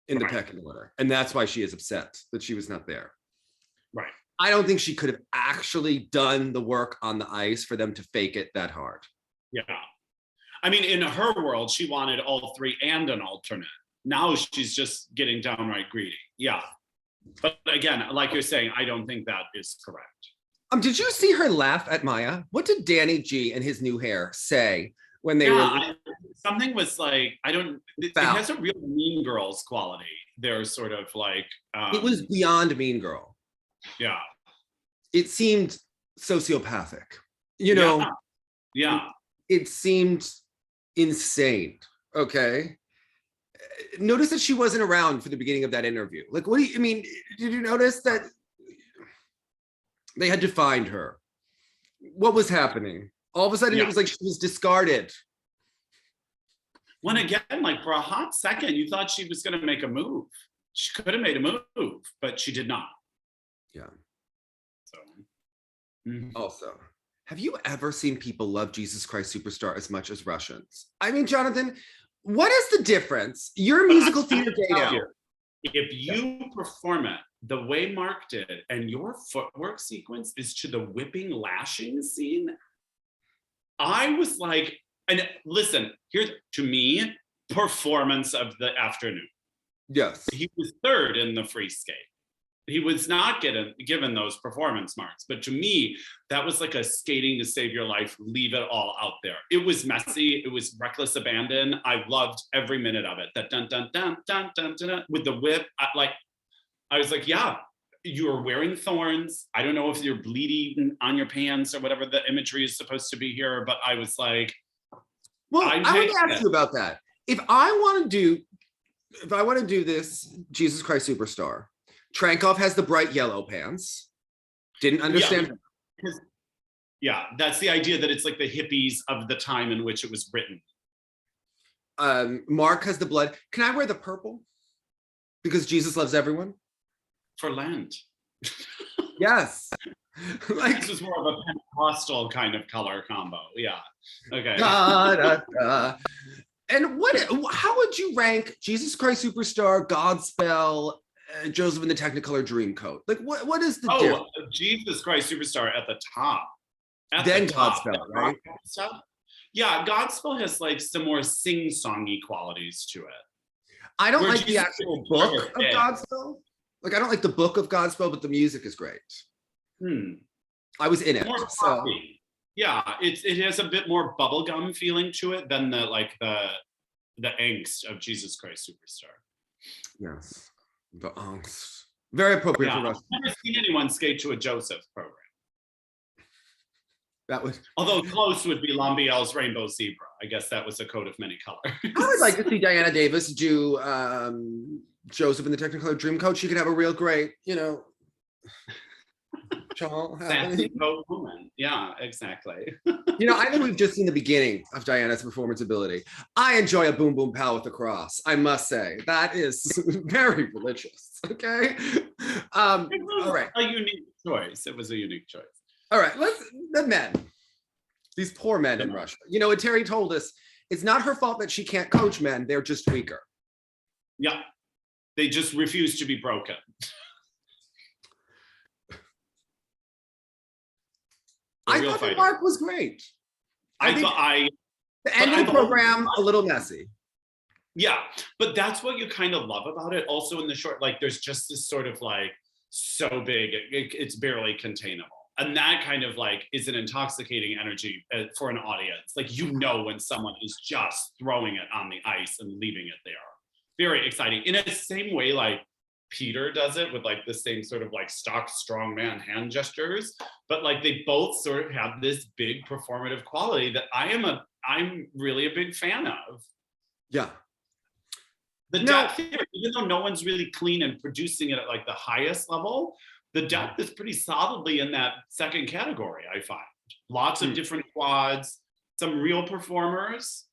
Speaker 1: in the pecking order. And that's why she is upset that she was not there.
Speaker 2: Right.
Speaker 1: I don't think she could have actually done the work on the ice for them to fake it that hard.
Speaker 2: Yeah. I mean, in her world, she wanted all three and an alternate. Now she's just getting downright greedy. Yeah. But again, like you're saying, I don't think that is correct.
Speaker 1: Did you see her laugh at Maya? What did Danny G and his new hair say when they were?
Speaker 2: Something was like, it has a real Mean Girls quality. They're sort of like.
Speaker 1: It was beyond Mean Girl.
Speaker 2: Yeah.
Speaker 1: It seemed sociopathic.
Speaker 2: Yeah.
Speaker 1: It seemed insane. Okay. Notice that she wasn't around for the beginning of that interview. Like, what do you mean? Did you notice that they had to find her? What was happening? All of a sudden, it was like she was discarded.
Speaker 2: When again, like for a hot second, you thought she was going to make a move. She could have made a move, but she did not.
Speaker 1: Yeah.
Speaker 2: So.
Speaker 1: Also, have you ever seen people love Jesus Christ Superstar as much as Russians? I mean, Jonathan, what is the difference? You're a musical theater guy now.
Speaker 2: If you perform it the way Mark did, and your footwork sequence is to the whipping, lashing scene, I was like, and listen, here's, to me, performance of the afternoon.
Speaker 1: Yes.
Speaker 2: He was third in the free skate. He was not given those performance marks. But to me, that was like a skating to save your life, leave it all out there. It was messy. It was reckless abandon. I loved every minute of it. That dun, dun, dun, dun, dun, dun, dun, with the whip. I was like, yeah, you are wearing thorns. I don't know if you're bleeding on your pants or whatever the imagery is supposed to be here. But I was like,
Speaker 1: well, I want to ask you about that. If I want to do this Jesus Christ Superstar, Trankov has the bright yellow pants. Didn't understand.
Speaker 2: Yeah, that's the idea that it's like the hippies of the time in which it was written.
Speaker 1: Mark has the blood. Can I wear the purple? Because Jesus loves everyone?
Speaker 2: For Lent.
Speaker 1: Yes.
Speaker 2: This was more of a Pentecostal kind of color combo. Yeah. Okay.
Speaker 1: And how would you rank Jesus Christ Superstar, Godspell, Joseph in the Technicolor Dreamcoat? Like, what is the difference?
Speaker 2: Jesus Christ Superstar at the top.
Speaker 1: Then Godspell, right?
Speaker 2: Yeah, Godspell has like some more sing-songy qualities to it.
Speaker 1: I don't like the actual book of Godspell. Like, I don't like the book of Godspell, but the music is great. I was in it.
Speaker 2: More poppy. Yeah, it has a bit more bubblegum feeling to it than the angst of Jesus Christ Superstar.
Speaker 1: Yes. The angst. Very appropriate for Russia.
Speaker 2: I've never seen anyone skate to a Joseph program.
Speaker 1: That was.
Speaker 2: Although close would be Lambiel's Rainbow Zebra. I guess that was a coat of many colors.
Speaker 1: I would like to see Diana Davis do Joseph in the Technicolor Dreamcoat. She could have a real great,
Speaker 2: Fancy coat woman. Yeah, exactly.
Speaker 1: I think we've just seen the beginning of Diana's performance ability. I enjoy a boom boom pow with the cross. I must say that is very religious. Okay. All right.
Speaker 2: A unique choice. It was a unique choice.
Speaker 1: All right. The men. These poor men in Russia. You know, Eteri told us it's not her fault that she can't coach men. They're just weaker.
Speaker 2: Yeah. They just refuse to be broken.
Speaker 1: I thought the mark was great.
Speaker 2: The
Speaker 1: end of the program, a little messy.
Speaker 2: Yeah, but that's what you kind of love about it. Also in the short, like there's just this sort of like so big, it's barely containable. And that kind of like is an intoxicating energy for an audience. Like, you know, when someone is just throwing it on the ice and leaving it there. Very exciting. In the same way, like Peter does it with like the same sort of like stock strongman hand gestures, but like they both sort of have this big performative quality that I'm really a big fan of.
Speaker 1: Yeah.
Speaker 2: The depth here, even though no one's really clean and producing it at like the highest level, the depth is pretty solidly in that second category, I find. Lots of different quads, some real performers.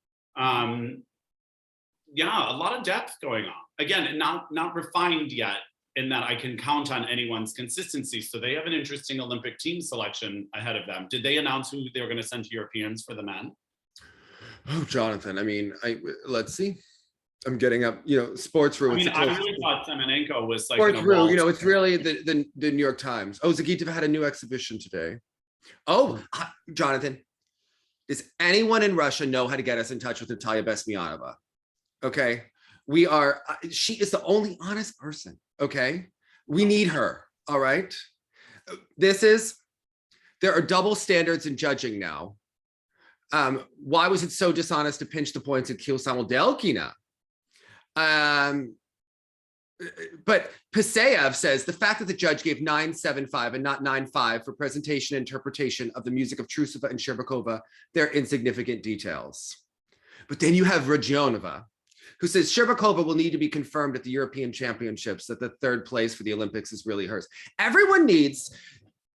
Speaker 2: Yeah, a lot of depth going on. Again, not refined yet in that I can count on anyone's consistency. So they have an interesting Olympic team selection ahead of them. Did they announce who they were going to send to Europeans for the men?
Speaker 1: Oh, Jonathan, I mean, let's see. I'm getting up, you know, Sports.ru.
Speaker 2: I mean, I really thought Semenenko was like
Speaker 1: Sports.ru, you know, it's really the New York Times. Oh, Zagitova had a new exhibition today. Oh, Jonathan, does anyone in Russia know how to get us in touch with Natalia Besmianova? Okay, she is the only honest person. Okay, we need her. All right, there are double standards in judging now. Why was it so dishonest to pinch the points at Kil Samodelkina? But Pisayev says the fact that the judge gave 9.75 and not 9.5 for presentation and interpretation of the music of Trusova and Shcherbakova, they're insignificant details. But then you have Rodionova, who says Shcherbakova will need to be confirmed at the European Championships, that the third place for the Olympics is really hers. Everyone needs,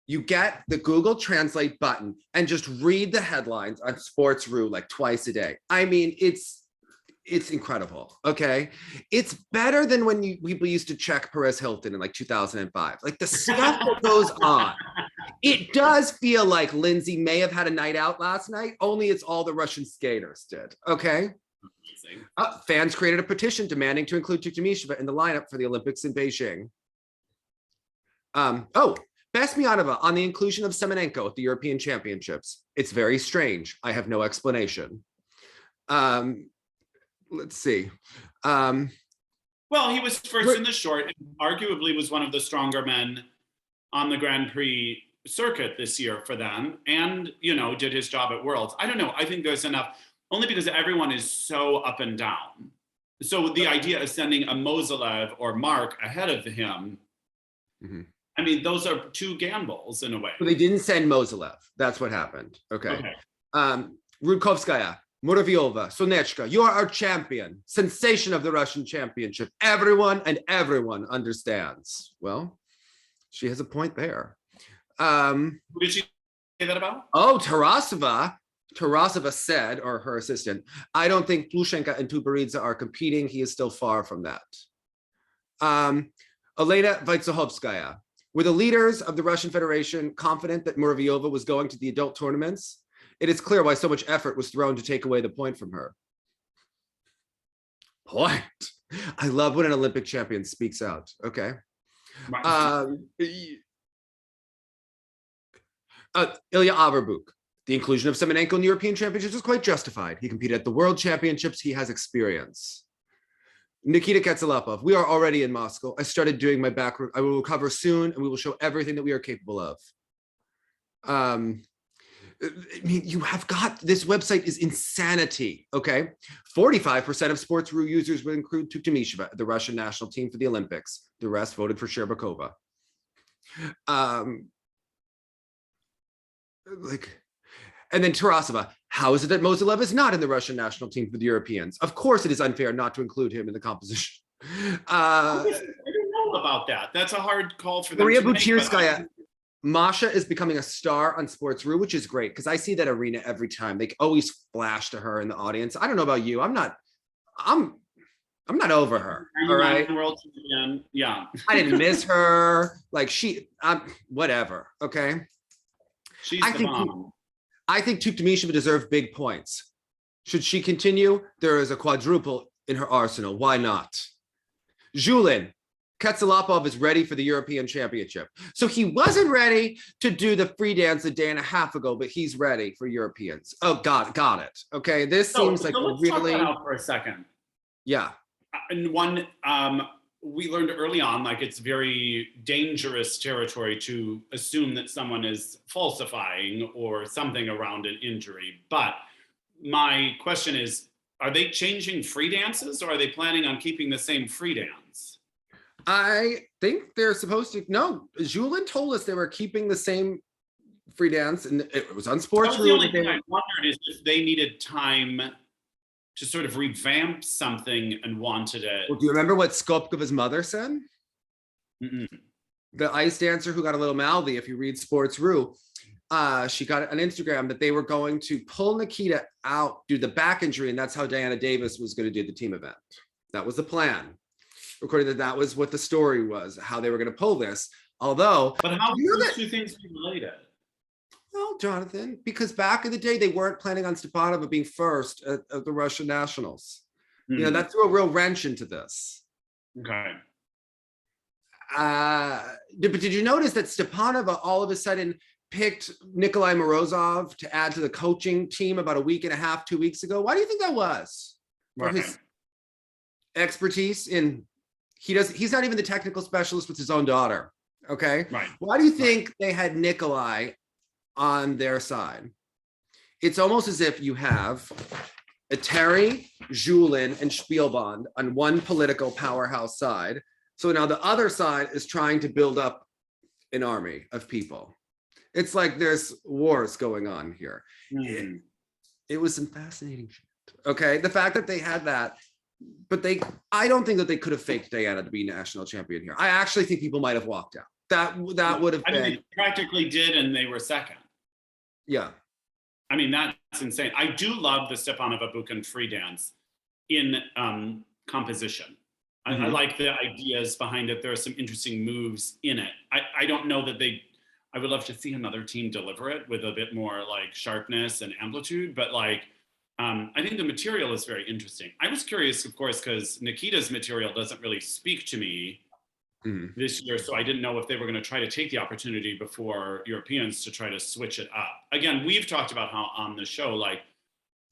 Speaker 1: you get the Google Translate button and just read the headlines on Sports.ru like twice a day. I mean, it's incredible, okay? It's better than when people used to check Perez Hilton in like 2005. Like the stuff that goes on. It does feel like Lindsay may have had a night out last night, only it's all the Russian skaters did, okay? Fans created a petition demanding to include Tuktamysheva in the lineup for the Olympics in Beijing. Besmianova on the inclusion of Semenenko at the European Championships. It's very strange. I have no explanation. Let's see.
Speaker 2: Well, he was first in the short and arguably was one of the stronger men on the Grand Prix circuit this year for them, and, you know, did his job at Worlds. I don't know. I think there's enough, only because everyone is so up and down. So the idea of sending a Mozolev or Mark ahead of him, I mean, those are two gambles in a way.
Speaker 1: Well, they didn't send Mozolev. That's what happened. Okay. Rudkovskaya, Muravieva, Sonechka, you are our champion, sensation of the Russian championship. Everyone understands. Well, she has a point there.
Speaker 2: Who did she say that about?
Speaker 1: Oh, Tarasova. Tarasova said, or her assistant, I don't think Plushenko and Tutberidze are competing. He is still far from that. Elena Vaitsehovskaya. Were the leaders of the Russian Federation confident that Muravieva was going to the adult tournaments? It is clear why so much effort was thrown to take away the point from her. Point. I love when an Olympic champion speaks out. Okay. Ilya Averbuk. The inclusion of Semenenko in the European Championships is quite justified. He competed at the World Championships. He has experience. Nikita Ketselapov. We are already in Moscow. I started doing my background. I will recover soon, and we will show everything that we are capable of. I mean, you have got, this website is insanity, okay? 45% of Sports.ru users would include Tuktamysheva, the Russian national team for the Olympics. The rest voted for Shcherbakova. And then Tarasova, how is it that Mozolev is not in the Russian national team for the Europeans? Of course it is unfair not to include him in the composition.
Speaker 2: I didn't know about that. That's a hard call for them
Speaker 1: Maria
Speaker 2: to make,
Speaker 1: Buchirskaya. Masha is becoming a star on Sports.ru, which is great because I see that arena every time. They always flash to her in the audience. I don't know about you. I'm not over her. All right.
Speaker 2: World champion. Yeah.
Speaker 1: I didn't miss her. Like whatever. Okay.
Speaker 2: She's the mom.
Speaker 1: I think Tuktamysheva deserves big points. Should she continue? There is a quadruple in her arsenal. Why not? Julin, Ketsalapov is ready for the European Championship. So he wasn't ready to do the free dance a day and a half ago, but he's ready for Europeans. Oh, got it. Okay, this seems like
Speaker 2: let's
Speaker 1: really.
Speaker 2: talk that out for a second.
Speaker 1: Yeah.
Speaker 2: And one, we learned early on, like it's very dangerous territory to assume that someone is falsifying or something around an injury. But my question is, are they changing free dances or are they planning on keeping the same free dance?
Speaker 1: I think they're supposed to. No, Julin told us they were keeping the same free dance, and it was on Sports Room.
Speaker 2: The only thing I wondered is if they needed time to sort of revamp something and wanted it.
Speaker 1: Well, do you remember what Shcherbakova mother said?
Speaker 2: Mm-mm.
Speaker 1: The ice dancer who got a little mouthy, if you read Sports Room, she got on Instagram that they were going to pull Nikita out, do the back injury, and that's how Diana Davis was going to do the team event. That was the plan. According to that was what the story was, how they were going to pull this. Although,
Speaker 2: but how do those two things be related?
Speaker 1: Well, Jonathan, because back in the day, they weren't planning on Stepanova being first at the Russian Nationals. You know, that threw a real wrench into this.
Speaker 2: Okay.
Speaker 1: But did you notice that Stepanova all of a sudden picked Nikolai Morozov to add to the coaching team about a week and a half, 2 weeks ago? Why do you think that was? For his expertise in, he's not even the technical specialist with his own daughter. Okay.
Speaker 2: Right.
Speaker 1: Why do you think they had Nikolai on their side? It's almost as if you have Eteri, Julin, and Spielbond on one political powerhouse side. So now the other side is trying to build up an army of people. It's like there's wars going on here. It was some fascinating shit. Okay. The fact that they had that, but I don't think that they could have faked Diana to be national champion here. I actually think people might have walked out. That would have been.
Speaker 2: They practically did, and they were second.
Speaker 1: Yeah.
Speaker 2: I mean, that's insane. I do love the Stepanova Buchan free dance in composition. I like the ideas behind it. There are some interesting moves in it. I don't know that I would love to see another team deliver it with a bit more like sharpness and amplitude, but like, I think the material is very interesting. I was curious, of course, because Nikita's material doesn't really speak to me this year, so I didn't know if they were going to try to take the opportunity before Europeans to try to switch it up. Again, we've talked about how on the show, like,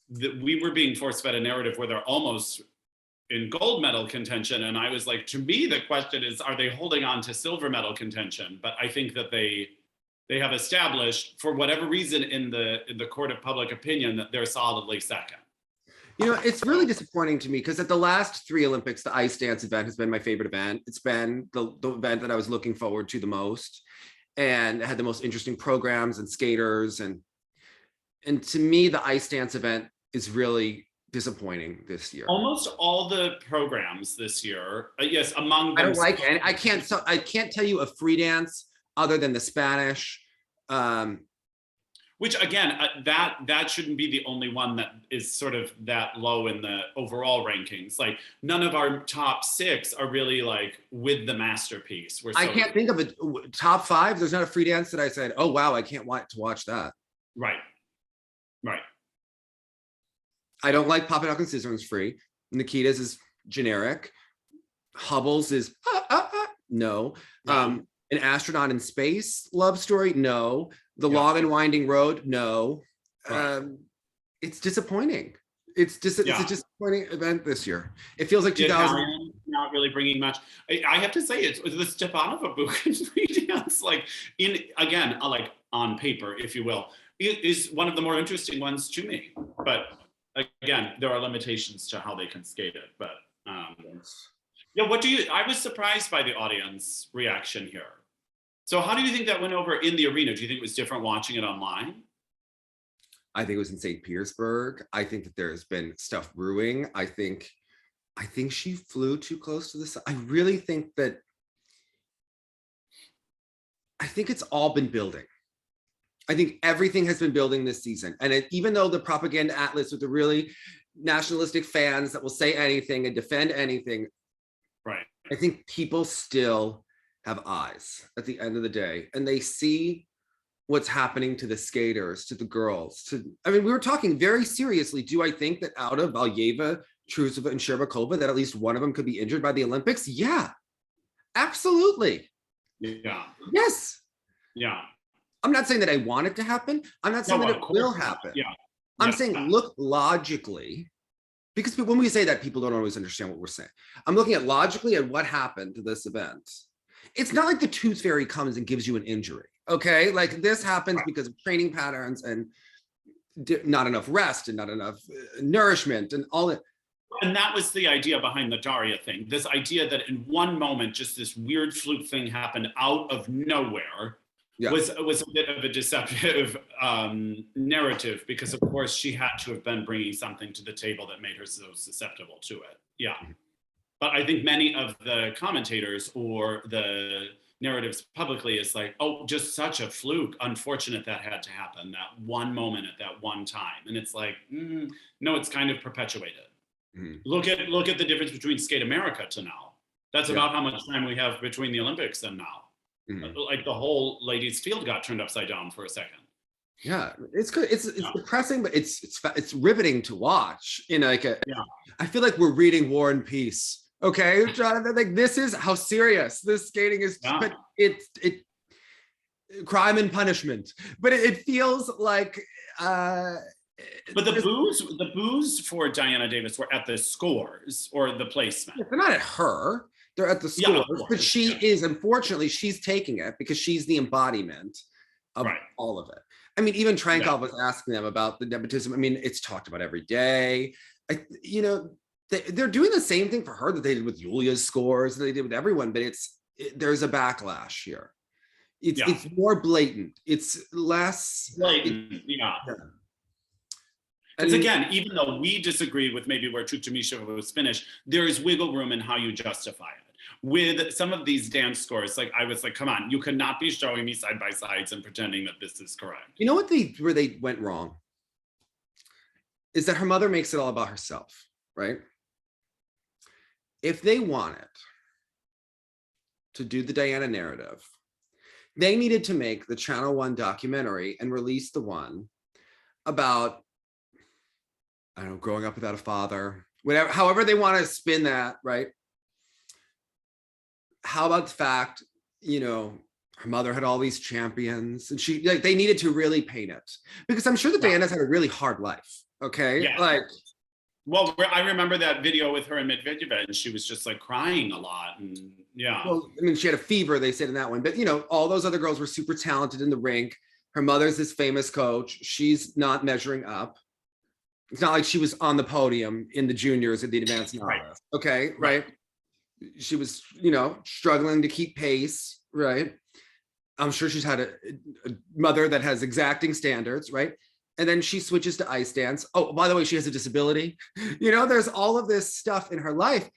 Speaker 2: we were being force-fed a narrative where they're almost in gold medal contention, and I was like, to me, the question is, are they holding on to silver medal contention? But I think that they have established, for whatever reason, in the court of public opinion, that they're solidly second.
Speaker 1: You know, it's really disappointing to me because at the last 3 Olympics, the ice dance event has been my favorite event. It's been the event that I was looking forward to the most, and it had the most interesting programs and skaters. And to me, the ice dance event is really disappointing this year.
Speaker 2: Almost all the programs this year, yes, among them.
Speaker 1: I don't like it. I can't tell you a free dance other than the Spanish.
Speaker 2: Which again, that shouldn't be the only one that is sort of that low in the overall rankings. Like none of our top 6 are really like with the masterpiece.
Speaker 1: I can't think of a top 5. There's not a free dance that I said, oh wow, I can't wait to watch that. Right. I don't like Papadakis and Scissorhands free. Nikita's is generic. Hubble's is no. An astronaut in space love story, no. The long and winding road, no. It's disappointing. It's a disappointing event this year. It feels like 2000.
Speaker 2: Not really bringing much. I have to say, it's the Stepanova Buchan free dance, like like on paper, if you will, it is one of the more interesting ones to me. But again, there are limitations to how they can skate it. But I was surprised by the audience reaction here. So how do you think that went over in the arena? Do you think it was different watching it online?
Speaker 1: I think it was in St. Petersburg. I think that there's been stuff brewing. I think she flew too close to the sun. I really think it's all been building. I think everything has been building this season. And even though the propaganda atlas with the really nationalistic fans that will say anything and defend anything,
Speaker 2: right?
Speaker 1: I think people still have eyes at the end of the day, and they see what's happening to the skaters, to the girls. I mean, we were talking very seriously. Do I think that out of Valieva, Trusova, and Shcherbakova, that at least one of them could be injured by the Olympics? Yeah, absolutely.
Speaker 2: Yeah.
Speaker 1: Yes.
Speaker 2: Yeah.
Speaker 1: I'm not saying that I want it to happen. I'm not saying that it will happen.
Speaker 2: Yeah.
Speaker 1: I'm saying look logically, because when we say that, people don't always understand what we're saying. I'm looking at logically at what happened to this event. It's not like the tooth fairy comes and gives you an injury, okay? Like this happens because of training patterns and not enough rest and not enough nourishment and all that.
Speaker 2: And that was the idea behind the Daria thing. This idea that in one moment, just this weird fluke thing happened out of nowhere. Yeah. was a bit of a deceptive narrative, because of course she had to have been bringing something to the table that made her so susceptible to it. Yeah. But I think many of the commentators or the narratives publicly is like, oh, just such a fluke. Unfortunate that had to happen, that one moment at that one time. And it's like, no, it's kind of perpetuated. Look at the difference between Skate America to now. That's about how much time we have between the Olympics and now. Like the whole ladies' field got turned upside down for a second. Yeah, it's good. It's depressing, but it's riveting to watch. In like I feel like we're reading War and Peace. Okay, Jonathan, like this is how serious this skating is. Yeah. But it crime and punishment. But it feels like. But the boos for Diana Davis were at the scores or the placement. They're not at her. They're at the scores, but she is, unfortunately, she's taking it because she's the embodiment of all of it. I mean, even Trankov was asking them about the nepotism. I mean, it's talked about every day. They're doing the same thing for her that they did with Yulia's scores, that they did with everyone, but there's a backlash here. It's more blatant. It's less blatant. Because again, even though we disagree with maybe where Tuktamysheva was finished, there is wiggle room in how you justify it. With some of these dance scores, like I was like, come on, you cannot be showing me side by sides and pretending that this is correct. You know what where they went wrong? Is that her mother makes it all about herself, right? If they wanted to do the Diana narrative, they needed to make the Channel 1 documentary and release the one about, I don't know, growing up without a father, whatever, however they want to spin that, right? How about the fact, her mother had all these champions and they needed to really paint it, because I'm sure that Diana's had a really hard life. Okay. Yeah. Well, I remember that video with her and Medvedeva, and she was just like crying a lot. And well, I mean, she had a fever, they said in that one, but all those other girls were super talented in the rink. Her mother's this famous coach. She's not measuring up. It's not like she was on the podium in the juniors at the advanced novice. Okay, right? She was, struggling to keep pace, right? I'm sure she's had a mother that has exacting standards, right? And then she switches to ice dance. Oh, by the way, she has a disability. There's all of this stuff in her life.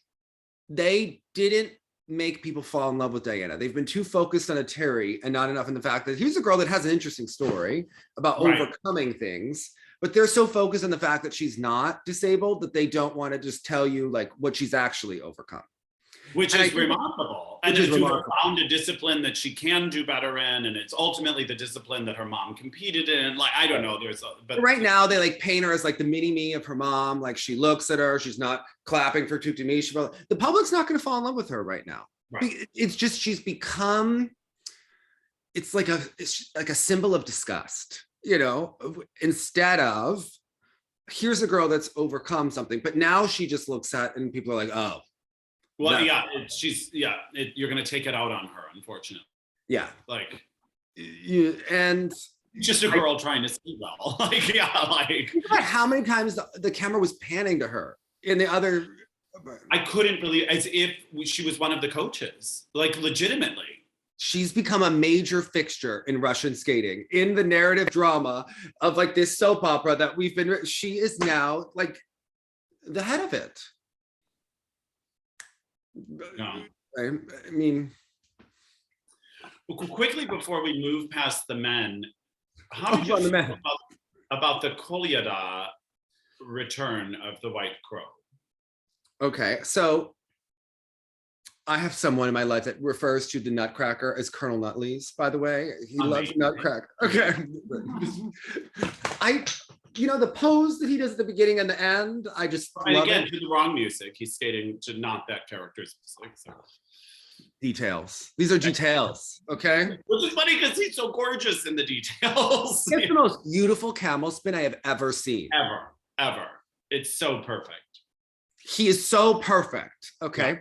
Speaker 2: They didn't make people fall in love with Diana. They've been too focused on Eteri and not enough in the fact that here's a girl that has an interesting story about overcoming things. But they're so focused on the fact that she's not disabled that they don't want to just tell you like what she's actually overcome. Which is remarkable. And it's found a discipline that she can do better in, and it's ultimately the discipline that her mom competed in. Like, I don't know, but right now they like paint her as like the mini-me of her mom. Like she looks at her, she's not clapping for Tuktamysheva. The public's not going to fall in love with her right now. Right. It's just, she's become, it's like a symbol of disgust. Instead of here's a girl that's overcome something, but now she just looks at and people are like, oh, well, you're gonna take it out on her, unfortunately. Yeah, like, and just a girl trying to see well, think about how many times the camera was panning to her in the other. I couldn't believe, as if she was one of the coaches, like legitimately. She's become a major fixture in Russian skating, in the narrative drama of like this soap opera that we've been, she is now like the head of it. No. I mean, quickly before we move past the men, how did you feel about the Kolyada return of the White Crow? Okay, so
Speaker 1: I have someone in my life that refers to the Nutcracker as Colonel Nutley's, by the way. He loves Nutcracker. Okay. The pose that he does at the beginning and the end, I just love
Speaker 2: again,
Speaker 1: it.
Speaker 2: to the wrong music, he's skating to not that character's music. So.
Speaker 1: Details. These are details, okay?
Speaker 2: Which is funny because he's so gorgeous in the details.
Speaker 1: It's the most beautiful camel spin I have ever seen.
Speaker 2: Ever. It's so perfect.
Speaker 1: He is so perfect, okay? Yeah.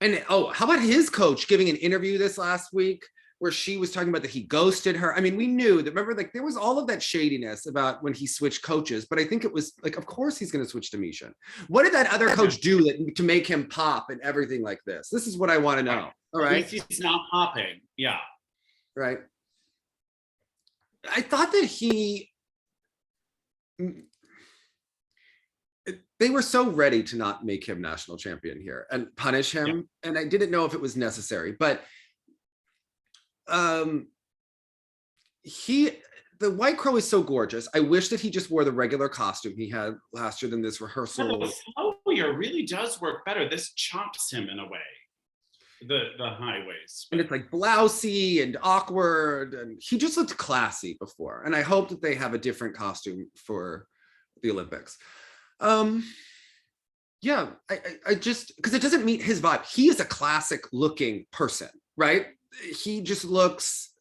Speaker 1: And how about his coach giving an interview this last week where she was talking about that he ghosted her? I mean, we knew that, remember, like there was all of that shadiness about when he switched coaches, but I think it was like, of course he's going to switch to Mishina. What did that other coach do to make him pop and everything like this? This is what I want to know. All right.
Speaker 2: He's not popping. Yeah.
Speaker 1: Right. I thought that they were so ready to not make him national champion here and punish him. Yeah. And I didn't know if it was necessary, but the White Crow is so gorgeous. I wish that he just wore the regular costume he had last year than this rehearsal.
Speaker 2: Yeah, the slow wear really does work better. This chops him in a way, the high waist.
Speaker 1: And it's like blousey and awkward, and he just looked classy before. And I hope that they have a different costume for the Olympics. Yeah, I just, because it doesn't meet his vibe. He is a classic looking person, right? He just looks,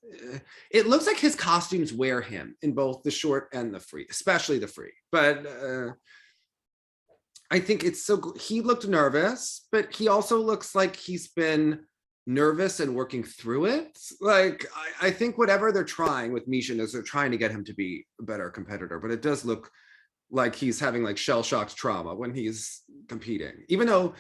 Speaker 1: it looks like his costumes wear him in both the short and the free, especially the free. But I think it's so, he looked nervous, but he also looks like he's been nervous and working through it. Like, I think whatever they're trying with Mishina is they're trying to get him to be a better competitor, but it does look like he's having like shell-shocked trauma when he's competing, even though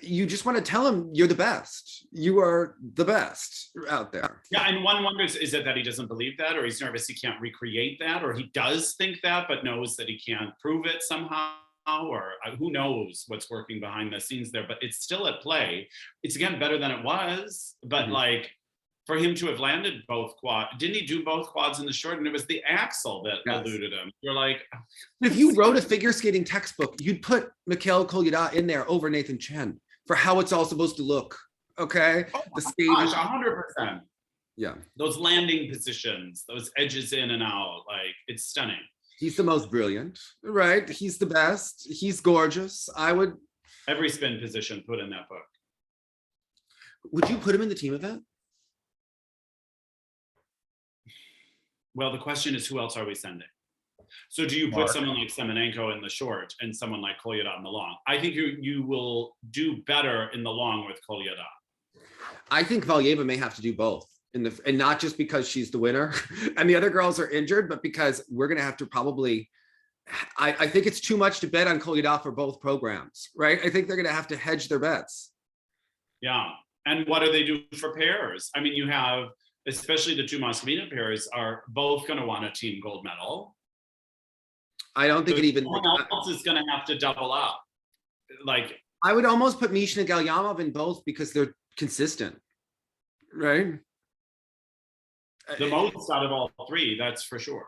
Speaker 1: you just want to tell him you're the best. You are the best out there.
Speaker 2: Yeah, and one wonders, is it that he doesn't believe that, or he's nervous he can't recreate that, or he does think that but knows that he can't prove it somehow, or who knows what's working behind the scenes there, but it's still at play. It's again better than it was, but like for him to have landed both quads, didn't he do both quads in the short? And it was the axle that eluded him. You're like,
Speaker 1: if you wrote a figure skating textbook, you'd put Mikhail Kolyada in there over Nathan Chen for how it's all supposed to look. Okay,
Speaker 2: the skating, 100%.
Speaker 1: Yeah,
Speaker 2: those landing positions, those edges in and out, like it's stunning.
Speaker 1: He's the most brilliant, right? He's the best. He's gorgeous. I would
Speaker 2: every spin position put in that book.
Speaker 1: Would you put him in the team event?
Speaker 2: Well, the question is, who else are we sending? So do you put someone like Semenenko in the short and someone like Kolyada in the long? I think you will do better in the long with Kolyada.
Speaker 1: I think Valieva may have to do both, and not just because she's the winner and the other girls are injured, but because we're going to have to probably, I think it's too much to bet on Kolyada for both programs, right? I think they're going to have to hedge their bets.
Speaker 2: Yeah. And what do they do for pairs? I mean, you have, especially the two Moskvina pairs are both going to want a team gold medal.
Speaker 1: I don't think it even.
Speaker 2: Someone else is going to have to double up. Like,
Speaker 1: I would almost put Mishina and Galliamov in both because they're consistent, right?
Speaker 2: The most out of all three, that's for sure.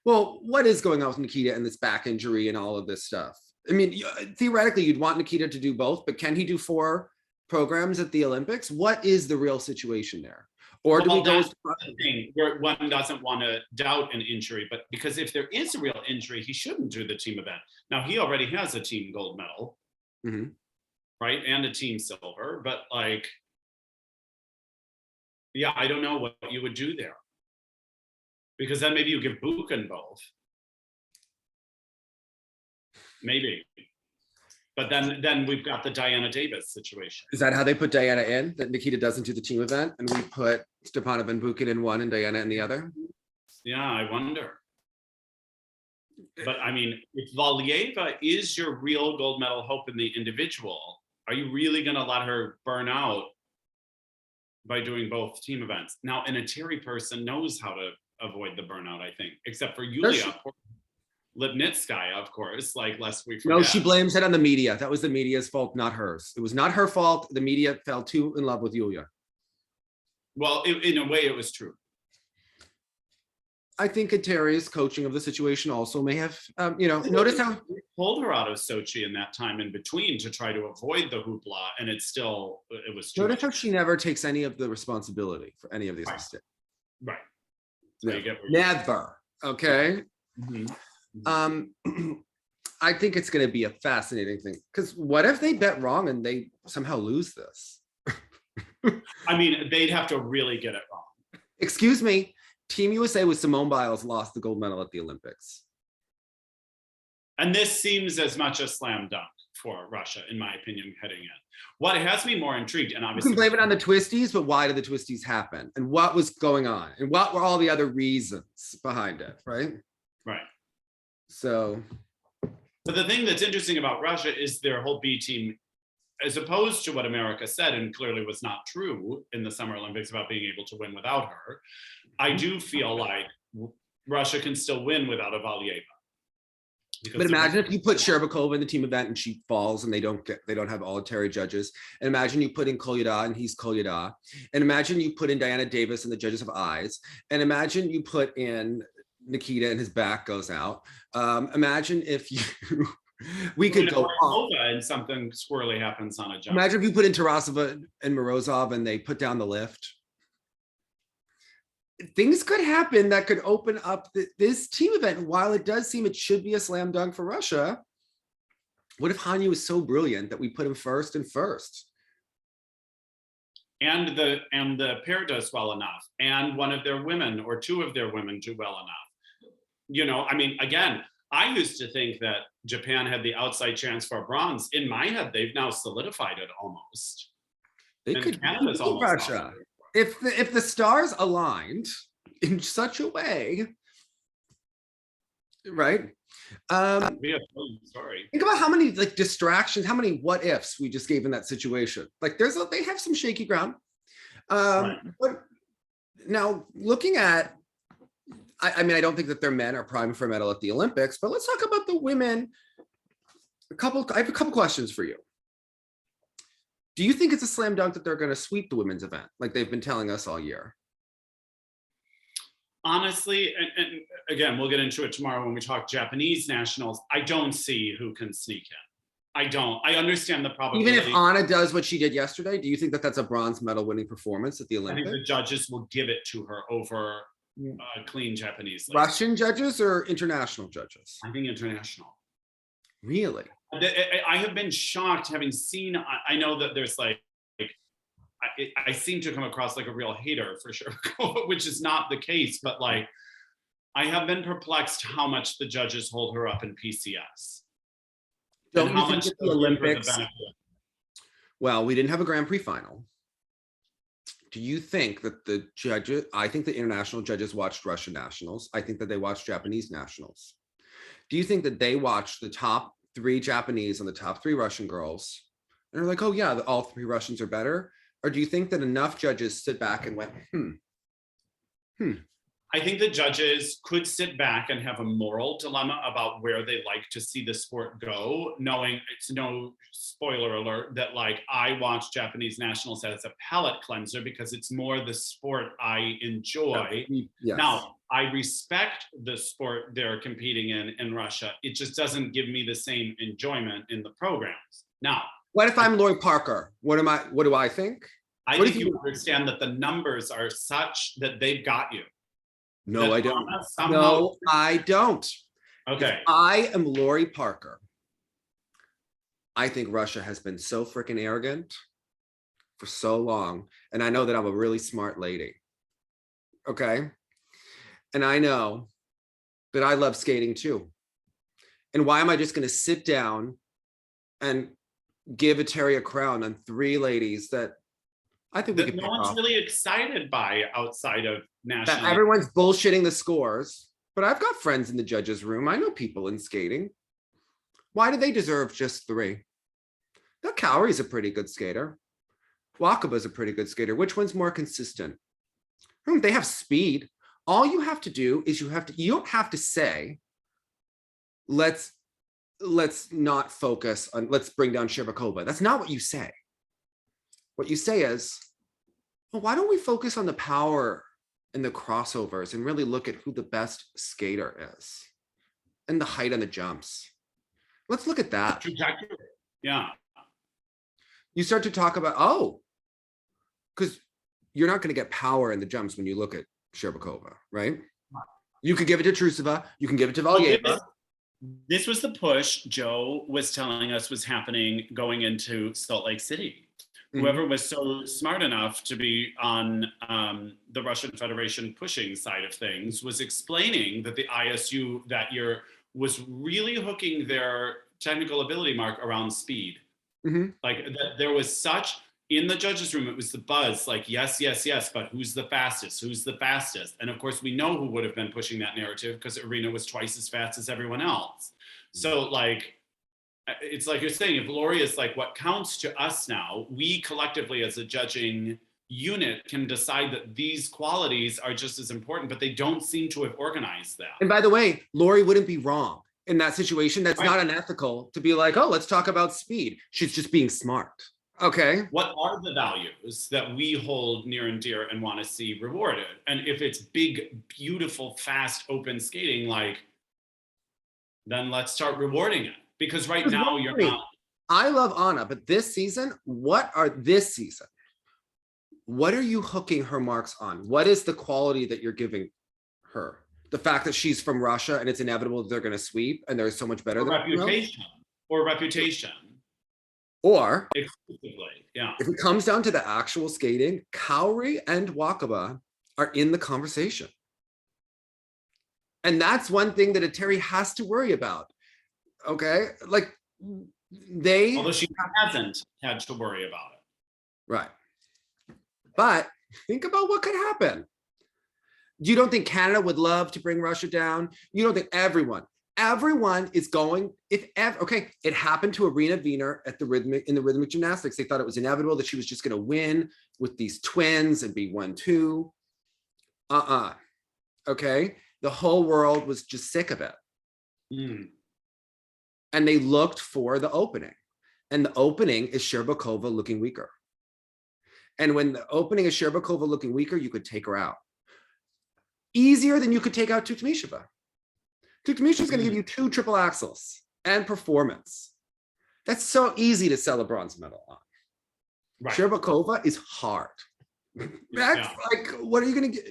Speaker 1: Well, what is going on with Nikita and this back injury and all of this stuff? I mean, theoretically, you'd want Nikita to do both, but can he do 4 programs at the Olympics? What is the real situation there? Or do we go?
Speaker 2: That's the thing where one doesn't want to doubt an injury, but because if there is a real injury, he shouldn't do the team event. Now he already has a team gold medal, right, and a team silver. But like, yeah, I don't know what you would do there, because then maybe you give Buchan both, maybe. But then we've got the Diana Davis situation.
Speaker 1: Is that how they put Diana in? That Nikita doesn't do the team event, and we put Stepanov and Buchan in one and Diana in the other?
Speaker 2: Yeah, I wonder. But I mean, if Valieva is your real gold medal hope in the individual, are you really going to let her burn out by doing both team events? Now, an Eteri person knows how to avoid the burnout, I think, except for Yulia Lipnitskaya, of course, like lest we forget.
Speaker 1: No, she blames it on the media. That was the media's fault, not hers. It was not her fault. The media fell too in love with Yulia.
Speaker 2: Well, in a way, it was true.
Speaker 1: I think Eteri's coaching of the situation also may have, notice how
Speaker 2: We pulled her out of Sochi in that time in between to try to avoid the hoopla, and it was too
Speaker 1: notice
Speaker 2: much.
Speaker 1: how she never takes any of the responsibility for any of these
Speaker 2: Right.
Speaker 1: mistakes.
Speaker 2: Right. So you get where
Speaker 1: Never. Okay.
Speaker 2: Mhm.
Speaker 1: I think it's going to be a fascinating thing because what if they bet wrong and they somehow lose this?
Speaker 2: I mean, they'd have to really get it wrong.
Speaker 1: Excuse me. Team USA with Simone Biles lost the gold medal at the Olympics.
Speaker 2: And this seems as much a slam dunk for Russia, in my opinion, heading in. What has me more intrigued, and
Speaker 1: You
Speaker 2: obviously
Speaker 1: can blame it on the twisties, but why did the twisties happen? And what was going on? And what were all the other reasons behind it, right?
Speaker 2: right.
Speaker 1: So,
Speaker 2: But the thing that's interesting about Russia is their whole B team, as opposed to what America said, and clearly was not true in the Summer Olympics about being able to win without her. I do feel like Russia can still win without a Valieva.
Speaker 1: but imagine if you put Shcherbakova in the team event and she falls and they don't have all Eteri judges. And imagine you put in Kolyada and he's Kolyada. And imagine you put in Diana Davis and the judges have eyes. And imagine you put in Nikita and his back goes out. Imagine if we could go on.
Speaker 2: And something squirrely happens on a jump.
Speaker 1: Imagine if you put in Tarasova and Morozov and they put down the lift. Things could happen that could open up this team event. While it does seem it should be a slam dunk for Russia, what if Hanya was so brilliant that we put him first and first?
Speaker 2: And the pair does well enough, and one of their women or two of their women do well enough. I mean, again, I used to think that Japan had the outside chance for bronze. In my head, they've now solidified it almost.
Speaker 1: They
Speaker 2: And
Speaker 1: could
Speaker 2: Canada's
Speaker 1: beat
Speaker 2: almost
Speaker 1: Russia if the stars aligned in such a way, right?
Speaker 2: Sorry.
Speaker 1: Think about how many distractions, how many what ifs we just gave in that situation. They have some shaky ground.
Speaker 2: Right.
Speaker 1: But now looking at, I mean, I don't think that their men are primed for a medal at the Olympics, but let's talk about the women. I have a couple questions for you. Do you think it's a slam dunk that they're going to sweep the women's event like they've been telling us all year?
Speaker 2: Honestly, and again, we'll get into it tomorrow when we talk Japanese nationals. I don't see who can sneak in. I don't. I understand the probability.
Speaker 1: Even if Anna does what she did yesterday, do you think that that's a bronze medal winning performance at the
Speaker 2: I
Speaker 1: Olympics?
Speaker 2: think the judges will give it to her over clean Japanese.
Speaker 1: Russian judges or international judges?
Speaker 2: I think international.
Speaker 1: Really?
Speaker 2: I have been shocked having seen. I know that there's I seem to come across like a real hater for sure, which is not the case. But I have been perplexed how much the judges hold her up in PCS.
Speaker 1: Don't you think the Olympics? Well, we didn't have a Grand Prix final. Do you think that the judges? I think the international judges watched Russian nationals. I think that they watched Japanese nationals. Do you think that they watched the top 3 Japanese and the top 3 Russian girls and are like, oh yeah, all 3 Russians are better? Or do you think that enough judges stood back and went,
Speaker 2: I think the judges could sit back and have a moral dilemma about where they like to see the sport go, knowing it's no spoiler alert that I watch Japanese nationals as a palate cleanser because it's more the sport I enjoy.
Speaker 1: Yes.
Speaker 2: Now, I respect the sport they're competing in Russia. It just doesn't give me the same enjoyment in the programs. Now,
Speaker 1: what if I'm Lori Parker? What do I think?
Speaker 2: I think you understand that the numbers are such that they've got you.
Speaker 1: No, I don't. No, I don't.
Speaker 2: Okay.
Speaker 1: If I am Lori Parker, I think Russia has been so freaking arrogant for so long. And I know that I'm a really smart lady. Okay. And I know that I love skating too. And why am I just going to sit down and give Eteri a crown on 3 ladies that I think we could
Speaker 2: no one's really excited by outside of national.
Speaker 1: That everyone's bullshitting the scores, but I've got friends in the judges' room. I know people in skating. Why do they deserve just 3? Now, Cowrey's a pretty good skater. Boikova's a pretty good skater. Which one's more consistent? They have speed. All you have to do is you don't have to say, let's not focus on, let's bring down Shcherbakova. That's not what you say. What you say is, well, why don't we focus on the power and the crossovers and really look at who the best skater is and the height on the jumps. Let's look at that.
Speaker 2: Trajectory. Yeah.
Speaker 1: You start to talk about, because you're not going to get power in the jumps when you look at Shcherbakova, right? You could give it to Trusova. You can give it to Valieva.
Speaker 2: This was the push Joe was telling us was happening going into Salt Lake City. Mm-hmm. Whoever was so smart enough to be on the Russian Federation pushing side of things was explaining that the ISU that year was really hooking their technical ability mark around speed. Mm-hmm. Like there was such, in the judges' room, it was the buzz, like, yes, yes, yes, but who's the fastest? Who's the fastest? And of course, we know who would have been pushing that narrative because Irina was twice as fast as everyone else. So like, it's like you're saying, if Lori is like what counts to us now, we collectively as a judging unit can decide that these qualities are just as important, but they don't seem to have organized that.
Speaker 1: And by the way, Lori wouldn't be wrong in that situation. That's not unethical to be like, oh, let's talk about speed. She's just being smart. Okay.
Speaker 2: What are the values that we hold near and dear and want to see rewarded? And if it's big, beautiful, fast, open skating, like, then let's start rewarding it. Because right now you're not.
Speaker 1: I love Anna, but this season, what are you hooking her marks on? What is the quality that you're giving her? The fact that she's from Russia and it's inevitable that they're going to sweep and they're so much better than
Speaker 2: reputation. Or reputation.
Speaker 1: Or
Speaker 2: exclusively, yeah.
Speaker 1: If it comes down to the actual skating, Kauri and Boikova are in the conversation. And that's one thing that Eteri has to worry about. Okay, like
Speaker 2: although she hasn't had to worry about it.
Speaker 1: Right. But think about what could happen. You don't think Canada would love to bring Russia down? You don't think everyone is going, it happened to Irina Wiener in the rhythmic gymnastics. They thought it was inevitable that she was just going to win with these twins and be 1-2. Okay. The whole world was just sick of it. Mm. And they looked for the opening. And the opening is Shcherbakova looking weaker. And when the opening is Shcherbakova looking weaker, you could take her out. Easier than you could take out Tuktamysheva. Tuktamysheva is going to give you 2 triple axels and performance. That's so easy to sell a bronze medal on. Right. Shcherbakova is hard. That's like, what are you going to get?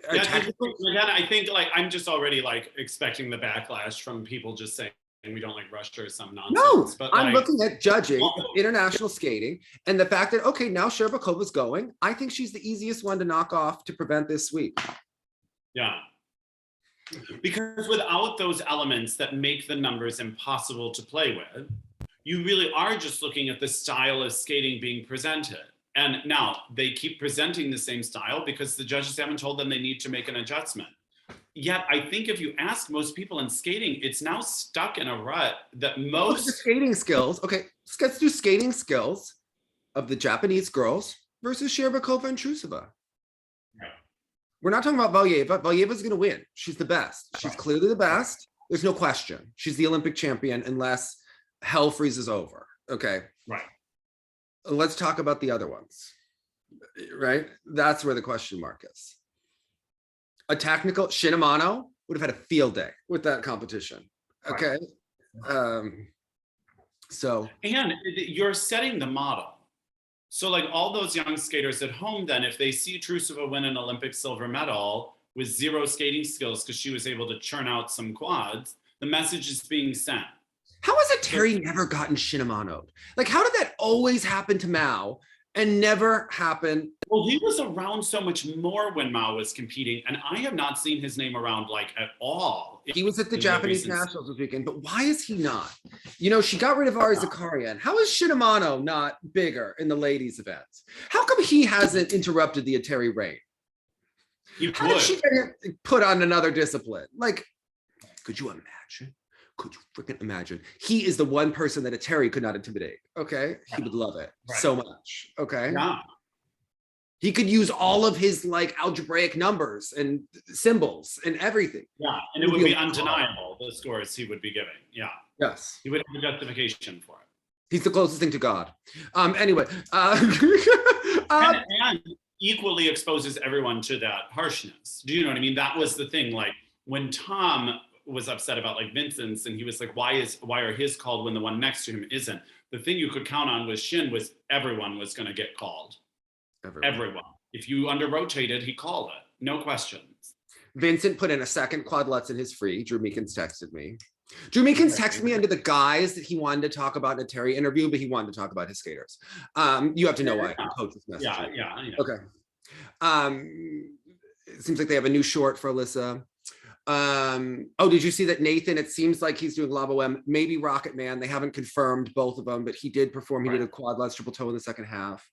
Speaker 2: I think like I'm just already like expecting the backlash from people just saying we don't like Russia or some nonsense.
Speaker 1: No,
Speaker 2: but
Speaker 1: I'm looking at judging international skating and the fact that, okay, now Shcherbakova's going. I think she's the easiest one to knock off to prevent this sweep.
Speaker 2: Yeah. Because without those elements that make the numbers impossible to play with, you really are just looking at the style of skating being presented. And now they keep presenting the same style because the judges haven't told them they need to make an adjustment. Yet I think if you ask most people in skating, it's now stuck in a rut that most...
Speaker 1: The skating skills, okay, let's do skating skills of the Japanese girls versus Shcherbakova and Trusova. Right. We're not talking about Valieva. Valieva's going to win. She's the best. She's clearly the best. There's no question. She's the Olympic champion unless hell freezes over. Okay.
Speaker 2: Right.
Speaker 1: Let's talk about the other ones, right? That's where the question mark is. A technical, Shinamano would have had a field day with that competition. Okay. So.
Speaker 2: And you're setting the model. So like all those young skaters at home, then if they see Trusova win an Olympic silver medal with 0 skating skills because she was able to churn out some quads, the message is being sent.
Speaker 1: How has Eteri never gotten Shinamano'd? Like, how did that always happen to Mao and never happen?
Speaker 2: Well, he was around so much more when Mao was competing, and I have not seen his name around like at all.
Speaker 1: He was at the Japanese Nationals this weekend, but why is he not? You know, she got rid of Ari Zakarian. How is Shinamano not bigger in the ladies' events? How come he hasn't interrupted the Eteri reign? How did she get put on another discipline? Like, could you imagine? Could you freaking imagine? He is the one person that Eteri could not intimidate. Okay. He would love it so much. Okay.
Speaker 2: Yeah.
Speaker 1: He could use all of his like algebraic numbers and symbols and everything.
Speaker 2: Yeah. And it would be undeniable, the scores he would be giving. Yeah.
Speaker 1: Yes.
Speaker 2: He would have a justification for it.
Speaker 1: He's the closest thing to God. Anyway.
Speaker 2: And equally exposes everyone to that harshness. Do you know what I mean? That was the thing. Like when Tom was upset about like Vincent's and he was like, why are his called when the one next to him isn't? The thing you could count on with Shin was everyone was going to get called. Everyone. If you under-rotated, he called it. No questions.
Speaker 1: Vincent put in a second Quad Lutz in his free. Drew Meekins texted me. Drew Meekins texted me under the guise that he wanted to talk about an Eteri interview, but he wanted to talk about his skaters. You have to know why. Coach this message.
Speaker 2: Yeah.
Speaker 1: Okay. It seems like they have a new short for Alyssa. Oh, did you see that Nathan? It seems like he's doing La Boheme, maybe Rocket Man. They haven't confirmed both of them, but he did perform. He did a Quad Lutz triple toe in the second half.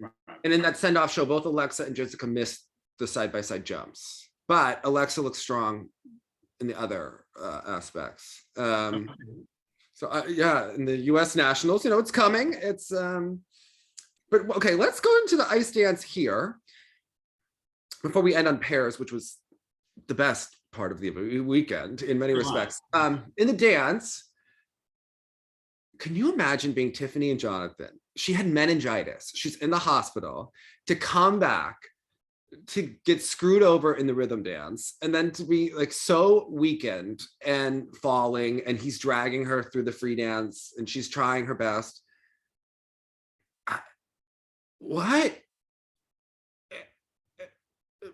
Speaker 1: Right. And in that send-off show, both Alexa and Jessica missed the side-by-side jumps, but Alexa looks strong in the other aspects. Yeah, in the U.S. Nationals, it's coming. It's but okay, let's go into the ice dance here before we end on pairs, which was the best part of the weekend in many respects. In the dance, can you imagine being Tiffany and Jonathan? She had meningitis. She's in the hospital to come back to get screwed over in the rhythm dance and then to be like so weakened and falling, and he's dragging her through the free dance and she's trying her best. What?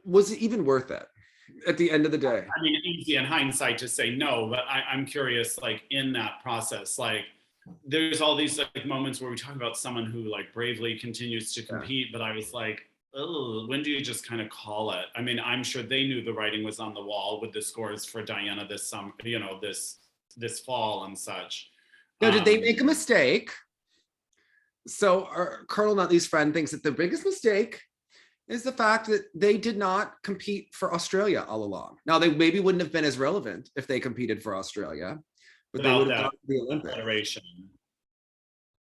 Speaker 1: Was it even worth it at the end of the day?
Speaker 2: I mean, easy in hindsight to say no, but I'm curious, like in that process, like there's all these like moments where we talk about someone who like bravely continues to compete, but I was like, oh, when do you just kind of call it? I mean, I'm sure they knew the writing was on the wall with the scores for Diana this summer, this fall and such.
Speaker 1: Now, did they make a mistake? So our Colonel Nutley's friend thinks that the biggest mistake is the fact that they did not compete for Australia all along. Now, they maybe wouldn't have been as relevant if they competed for Australia, but they would have gone to the Olympics. Federation.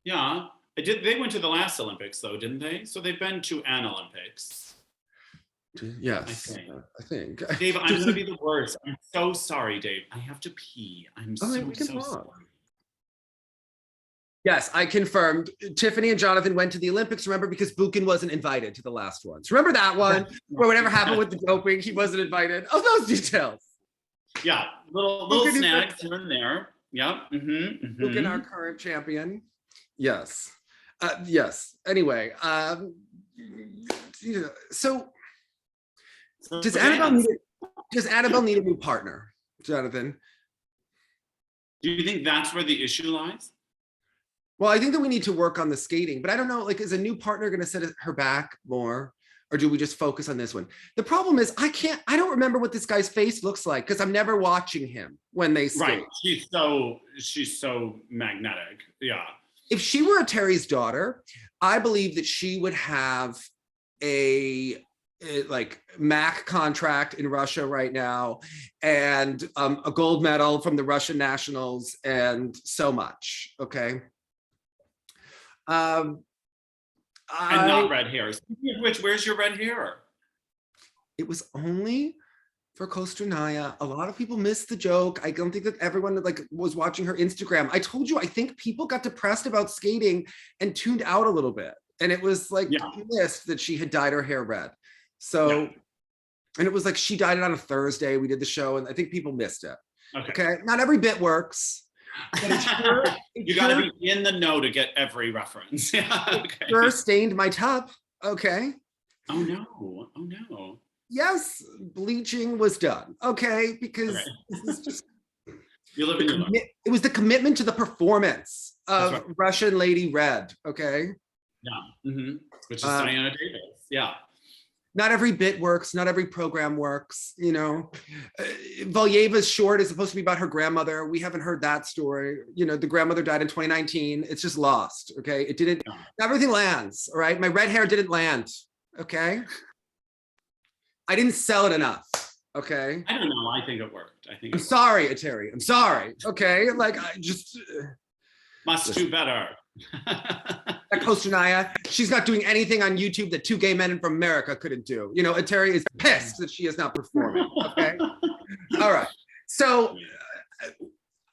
Speaker 2: Yeah, they went to the last Olympics though, didn't they? So they've been to an Olympics.
Speaker 1: Yes, I think.
Speaker 2: Dave, I'm going to be the worst. I'm so sorry, Dave. I have to pee. I'm so sorry.
Speaker 1: Yes, I confirmed. Tiffany and Jonathan went to the Olympics, remember, because Buchan wasn't invited to the last ones. Remember that one? Where whatever happened with the doping, he wasn't invited. Oh, those details.
Speaker 2: Yeah, little snags here and there. Yeah.
Speaker 1: Buchan, our current champion. Yes. Yes. Anyway, so does Annabelle need a new partner, Jonathan?
Speaker 2: Do you think that's where the issue lies?
Speaker 1: Well, I think that we need to work on the skating, but I don't know, like, is a new partner going to set her back more, or do we just focus on this one? The problem is I don't remember what this guy's face looks like because I'm never watching him when they skate.
Speaker 2: Right. She's so magnetic. Yeah.
Speaker 1: If she were Eteri's daughter, I believe that she would have a like MAC contract in Russia right now and a gold medal from the Russian nationals and so much. Okay.
Speaker 2: And not red hair. Speaking of which, where's your red hair?
Speaker 1: It was only for Kosternaya. A lot of people missed the joke. I don't think that everyone was watching her Instagram. I told you, I think people got depressed about skating and tuned out a little bit. And it was missed that she had dyed her hair red. So, and it was like she dyed it on a Thursday. We did the show and I think people missed it. Okay. Not every bit works.
Speaker 2: You got to be in the know to get every reference.
Speaker 1: Sure stained my top. Okay.
Speaker 2: Oh no.
Speaker 1: Yes, bleaching was done. Okay, because this is just
Speaker 2: you live in your life.
Speaker 1: It was the commitment to the performance of Russian Lady Red. Okay.
Speaker 2: Yeah. Which is Diana Davis. Yeah.
Speaker 1: Not every bit works. Not every program works. Valieva's short is supposed to be about her grandmother. We haven't heard that story. The grandmother died in 2019. It's just lost. Okay. It didn't, everything lands. All right. My red hair didn't land. Okay. I didn't sell it enough. Okay.
Speaker 2: I don't know. I think it worked.
Speaker 1: I'm sorry, Eteri. I'm sorry. Okay. Like I just.
Speaker 2: Must do better.
Speaker 1: That Kosternaya, she's not doing anything on YouTube that two gay men from America couldn't do. Eteri is pissed that she is not performing. Okay. All right. So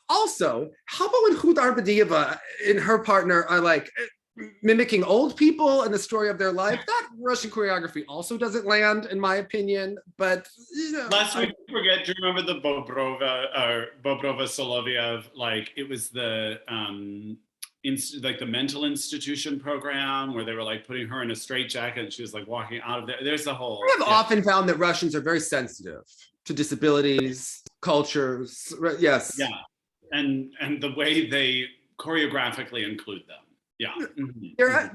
Speaker 1: Also, how about when Hudar Badieva and her partner are like mimicking old people and the story of their life? That Russian choreography also doesn't land, in my opinion. But you know,
Speaker 2: lest we forget, do you remember the Bobrova Soloviev? Like it was the like the mental institution program where they were like putting her in a straitjacket and she was like walking out of there. There's a whole.
Speaker 1: I have often found that Russians are very sensitive to disabilities, cultures. Yes.
Speaker 2: Yeah, and the way they choreographically include them. Yeah,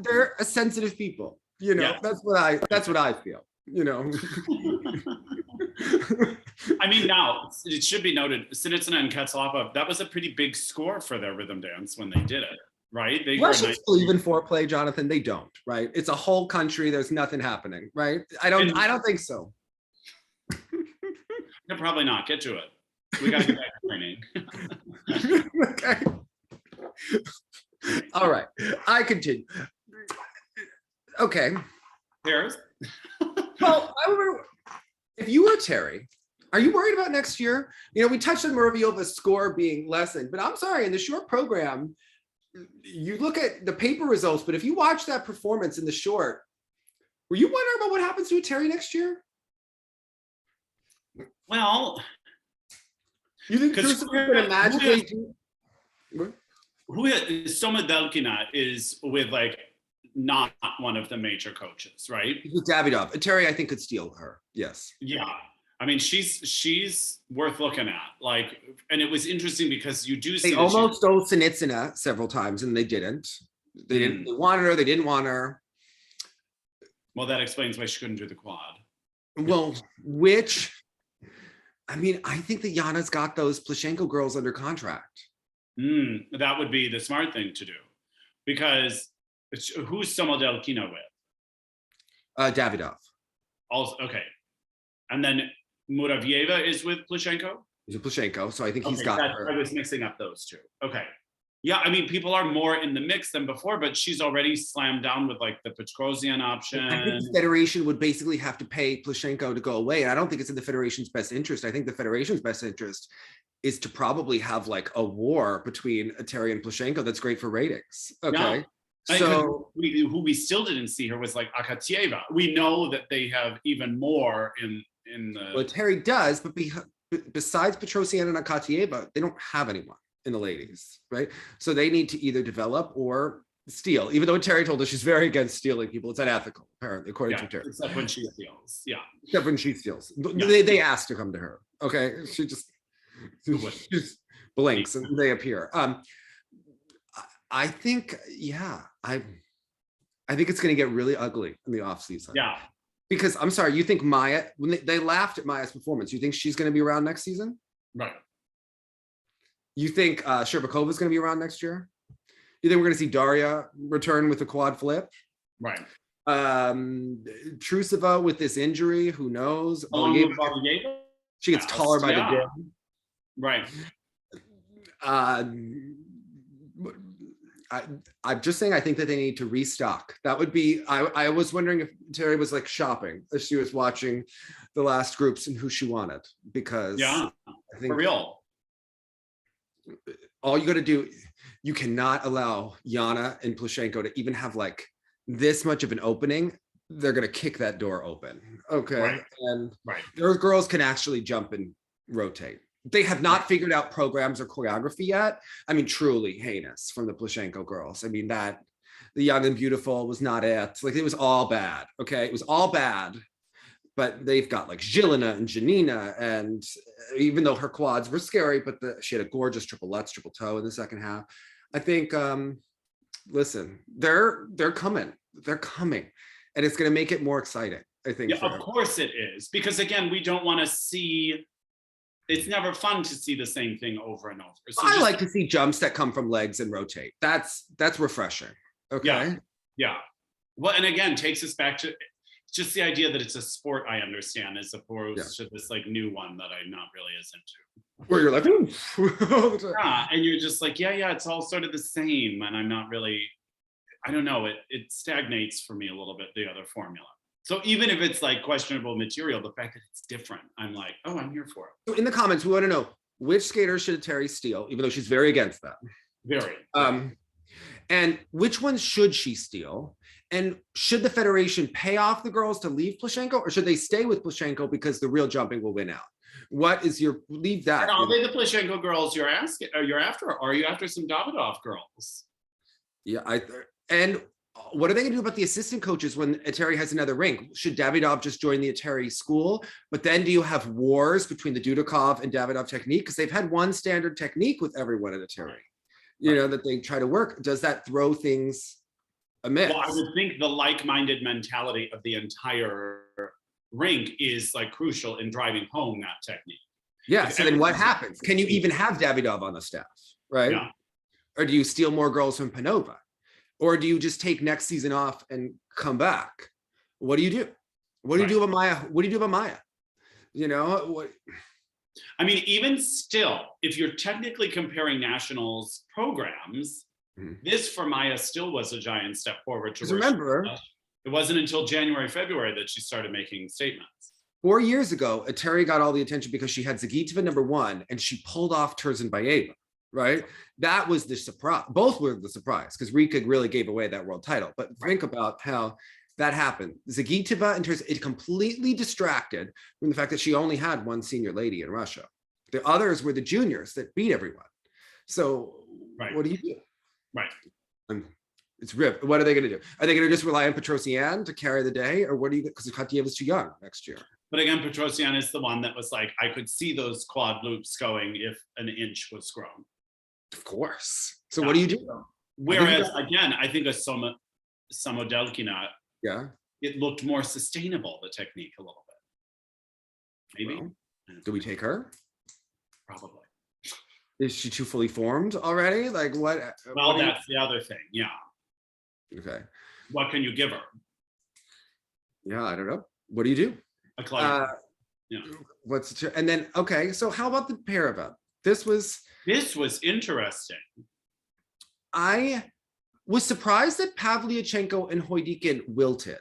Speaker 1: they're a sensitive people. You know,
Speaker 2: Yeah.
Speaker 1: that's what I feel. You know.
Speaker 2: I mean, now it should be noted, Sinitsina and Katsalapov, that was a pretty big score for their rhythm dance when they did it, right? They
Speaker 1: Russians believe in foreplay, Jonathan. They don't, right? It's a whole country. There's nothing happening, right? I don't think so.
Speaker 2: No, probably not. Get to it. We got to get back to training.
Speaker 1: Okay. All right. I continue. Okay.
Speaker 2: Paris?
Speaker 1: Well, I remember, if you were Terry, are you worried about next year? You know, we touched on Muravieva's score being lessened, but I'm sorry, in the short program, you look at the paper results, but if you watch that performance in the short, were you wondering about what happens to Eteri next year?
Speaker 2: Well,
Speaker 1: You think Trusova going to magically do?
Speaker 2: Soma Delkina is with like not one of the major coaches, right?
Speaker 1: With Davidov. Eteri, I think, could steal her. Yes.
Speaker 2: Yeah. I mean, she's worth looking at. Like, and it was interesting because you do see
Speaker 1: They almost stole Sinitsina several times and they didn't. They didn't. They wanted her. They didn't want her.
Speaker 2: Well, that explains why she couldn't do the quad.
Speaker 1: Well, I mean, I think that Yana's got those Plushenko girls under contract.
Speaker 2: That would be the smart thing to do, because who's Samodelkina with?
Speaker 1: Davidov.
Speaker 2: Also, okay, and then Muravieva is with Plushenko.
Speaker 1: He's a Plushenko, so I think he's got her.
Speaker 2: I was mixing up those two. Okay, yeah, I mean, people are more in the mix than before, but she's already slammed down with like the Petrosyan option.
Speaker 1: I think the Federation would basically have to pay Plushenko to go away, and I don't think it's in the Federation's best interest. I think the Federation's best interest is to probably have like a war between Eteri and Plushenko. That's great for ratings. Okay.
Speaker 2: Yeah.
Speaker 1: So
Speaker 2: who we still didn't see her was like Akatieva. We know that they have even more in the.
Speaker 1: Well, Eteri does, but besides Petrosyan and Akatieva, they don't have anyone in the ladies, right? So they need to either develop or steal. Even though Eteri told us she's very against stealing people, it's unethical, apparently, according to Eteri.
Speaker 2: Except when she steals. Yeah.
Speaker 1: Except when she steals.
Speaker 2: Yeah.
Speaker 1: They asked to come to her. Okay, she just blinks and they appear. I think, yeah, I think it's going to get really ugly in the off season.
Speaker 2: Yeah.
Speaker 1: Because I'm sorry, you think Maya, when they laughed at Maya's performance, you think she's going to be around next season?
Speaker 2: Right.
Speaker 1: You think Shcherbakova is going to be around next year? You think we're going to see Daria return with a quad flip?
Speaker 2: Right.
Speaker 1: Trusova with this injury, who knows? She gets taller by the day.
Speaker 2: Right.
Speaker 1: I'm just saying, I think that they need to restock. That would be, I was wondering if Terry was like shopping as she was watching the last groups and who she wanted, because
Speaker 2: I think for real.
Speaker 1: All you got to do, you cannot allow Yana and Plushenko to even have like this much of an opening. They're going to kick that door open. Okay.
Speaker 2: Right.
Speaker 1: And
Speaker 2: right.
Speaker 1: Those girls can actually jump and rotate. They have not figured out programs or choreography yet. I mean, truly heinous from the Plushenko girls. I mean, that the Young and Beautiful was not it. Like, it was all bad. Okay. It was all bad. But they've got like Zhilina and Janina, and even though her quads were scary, but she had a gorgeous triple Lutz, triple toe in the second half. I think, listen, they're coming. They're coming. And it's going to make it more exciting, I think.
Speaker 2: Yeah, of course it is. Because again, we don't want to see, it's never fun to see the same thing over and over. So
Speaker 1: I like to see jumps that come from legs and rotate. That's refreshing. Okay.
Speaker 2: Yeah. Yeah. Well, and again, takes us back to just the idea that it's a sport, I understand, as opposed to this like new one that I'm not really as into.
Speaker 1: Where you're like,
Speaker 2: yeah, and you're just like, yeah, it's all sort of the same. And I'm not really, I don't know, it stagnates for me a little bit, the other formula. So even if it's like questionable material, the fact that it's different, I'm like, oh, I'm here for it.
Speaker 1: So in the comments, we want to know, which skater should Eteri steal, even though she's very against that.
Speaker 2: Very.
Speaker 1: And which ones should she steal? And should the federation pay off the girls to leave Plushenko, or should they stay with Plushenko because the real jumping will win out? What is your, leave that.
Speaker 2: And are they the Plushenko girls you're asking, or you're after, or are you after some Davidov girls?
Speaker 1: Yeah, and what are they gonna do about the assistant coaches when Eteri has another rink? Should Davidov just join the Eteri school? But then do you have wars between the Dudikov and Davidov technique? Because they've had one standard technique with everyone at Eteri, you know, that they try to work. Does that throw things amiss?
Speaker 2: Well, I would think the like-minded mentality of the entire rink is like crucial in driving home that technique.
Speaker 1: Yeah, so then what happens? Can you even have Davidov on the staff, right?
Speaker 2: Yeah.
Speaker 1: Or do you steal more girls from Panova? Or do you just take next season off and come back? What do you do? What do you do about Maya? What do you do about Maya? You know, what?
Speaker 2: I mean, even still, if you're technically comparing nationals programs, this for Maya still was a giant step forward. To
Speaker 1: remember,
Speaker 2: it wasn't until January, February that she started making statements.
Speaker 1: 4 years ago, Eteri got all the attention because she had Zagitova #1 and she pulled off Tursunbayeva, right? That was the surprise. Both were the surprise because Rika really gave away that world title. But think about how that happened. Zagitova and it completely distracted from the fact that she only had one senior lady in Russia. The others were the juniors that beat everyone. So what do you do?
Speaker 2: Right.
Speaker 1: It's ripped. What are they going to do? Are they going to just rely on Petrosyan to carry the day, or what do you? Because Katieva's too young next year.
Speaker 2: But again, Petrosyan is the one that was like, I could see those quad loops going if an inch was grown.
Speaker 1: Of course. So what do you do?
Speaker 2: Whereas again, I think a Samodelkina, it looked more sustainable, the technique a little bit. Maybe.
Speaker 1: Well, do we take her?
Speaker 2: Probably.
Speaker 1: Is she too fully formed already? Like what?
Speaker 2: Well, that's the other thing. Yeah.
Speaker 1: Okay.
Speaker 2: What can you give her?
Speaker 1: Yeah, I don't know. What do you do?
Speaker 2: Yeah.
Speaker 1: And then okay. So how about the pair event? This was
Speaker 2: interesting.
Speaker 1: I was surprised that Pavlyuchenko and Hoydikin wilted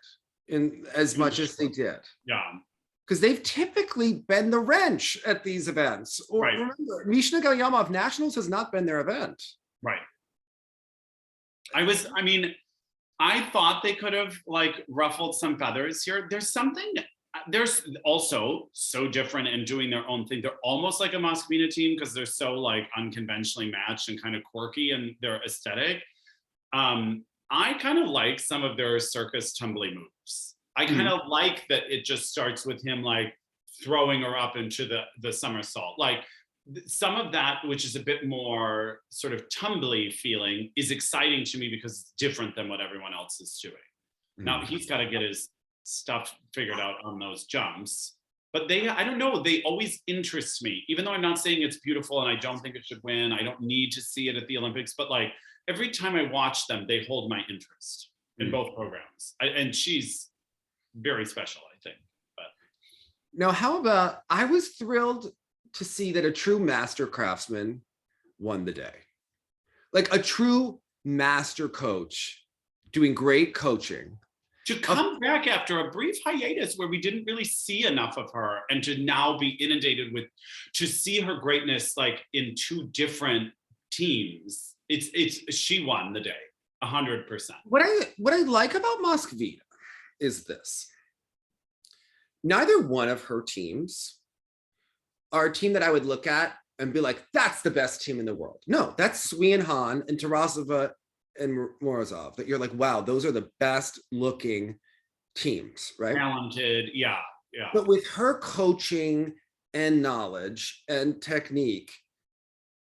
Speaker 1: in as much as they did.
Speaker 2: Yeah.
Speaker 1: Because they've typically been the wrench at these events. Or remember, Mishina Galliamov Nationals has not been their event.
Speaker 2: Right. I thought they could have like ruffled some feathers here. There's also so different in doing their own thing. They're almost like a Moskvina team because they're so like unconventionally matched and kind of quirky in their aesthetic. I kind of like some of their circus tumbly moves. I kind of like that it just starts with him like throwing her up into the somersault. Like some of that, which is a bit more sort of tumbly feeling, is exciting to me because it's different than what everyone else is doing. Now he's got to get his stuff figured out on those jumps. But I don't know, they always interest me, even though I'm not saying it's beautiful and I don't think it should win. I don't need to see it at the Olympics, but like every time I watch them, they hold my interest in both programs. And she's very special, I think. But
Speaker 1: now, how about, I was thrilled to see that a true master craftsman won the day. Like a true master coach doing great coaching.
Speaker 2: To come back after a brief hiatus where we didn't really see enough of her, and to now be inundated with, to see her greatness like in two different teams, she won the day, 100%.
Speaker 1: What I like about Moskvina is this. Neither one of her teams are a team that I would look at and be like, that's the best team in the world. No, that's Sui and Han and Tarasova and Morozov, that you're like, wow, those are the best looking teams, right?
Speaker 2: Talented, yeah.
Speaker 1: But with her coaching and knowledge and technique,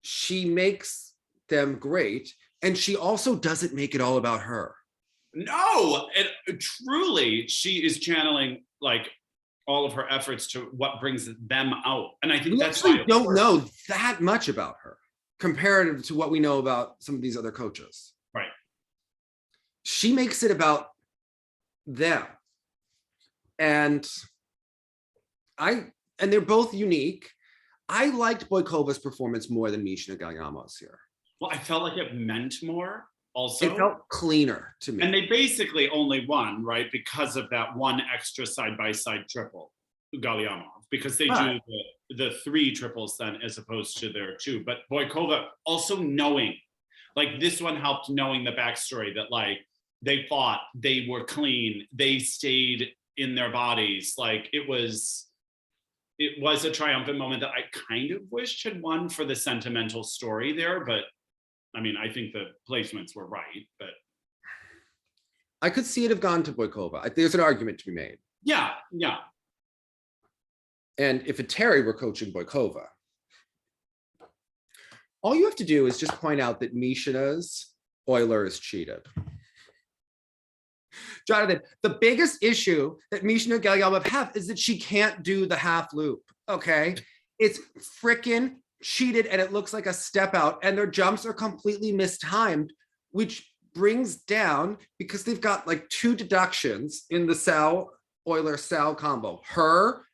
Speaker 1: she makes them great. And she also doesn't make it all about her.
Speaker 2: No, truly, she is channeling like all of her efforts to what brings them out. And I think that's why we
Speaker 1: don't know that much about her comparative to what we know about some of these other coaches.
Speaker 2: Right.
Speaker 1: She makes it about them. And they're both unique. I liked Boikova's performance more than Mishina Galliamov's here.
Speaker 2: Well, I felt like it meant more also.
Speaker 1: It felt cleaner to me.
Speaker 2: And they basically only won, right, because of that one extra side-by-side triple, Galliamov. because they do the 3 triples then as opposed to their 2. But Boikova also knowing, like this one helped knowing the backstory that like they fought, they were clean, they stayed in their bodies. Like it was a triumphant moment that I kind of wished had won for the sentimental story there. But I mean, I think the placements were right, but.
Speaker 1: I could see it have gone to Boikova. There's an argument to be made.
Speaker 2: Yeah.
Speaker 1: And if Eteri were coaching Boikova, all you have to do is just point out that Mishina's Euler is cheated. Jonathan, the biggest issue that Mishina and Galliamov have is that she can't do the half loop, okay? It's freaking cheated and it looks like a step out and their jumps are completely mistimed, which brings down, because they've got like 2 deductions in the Euler-Sal combo. Her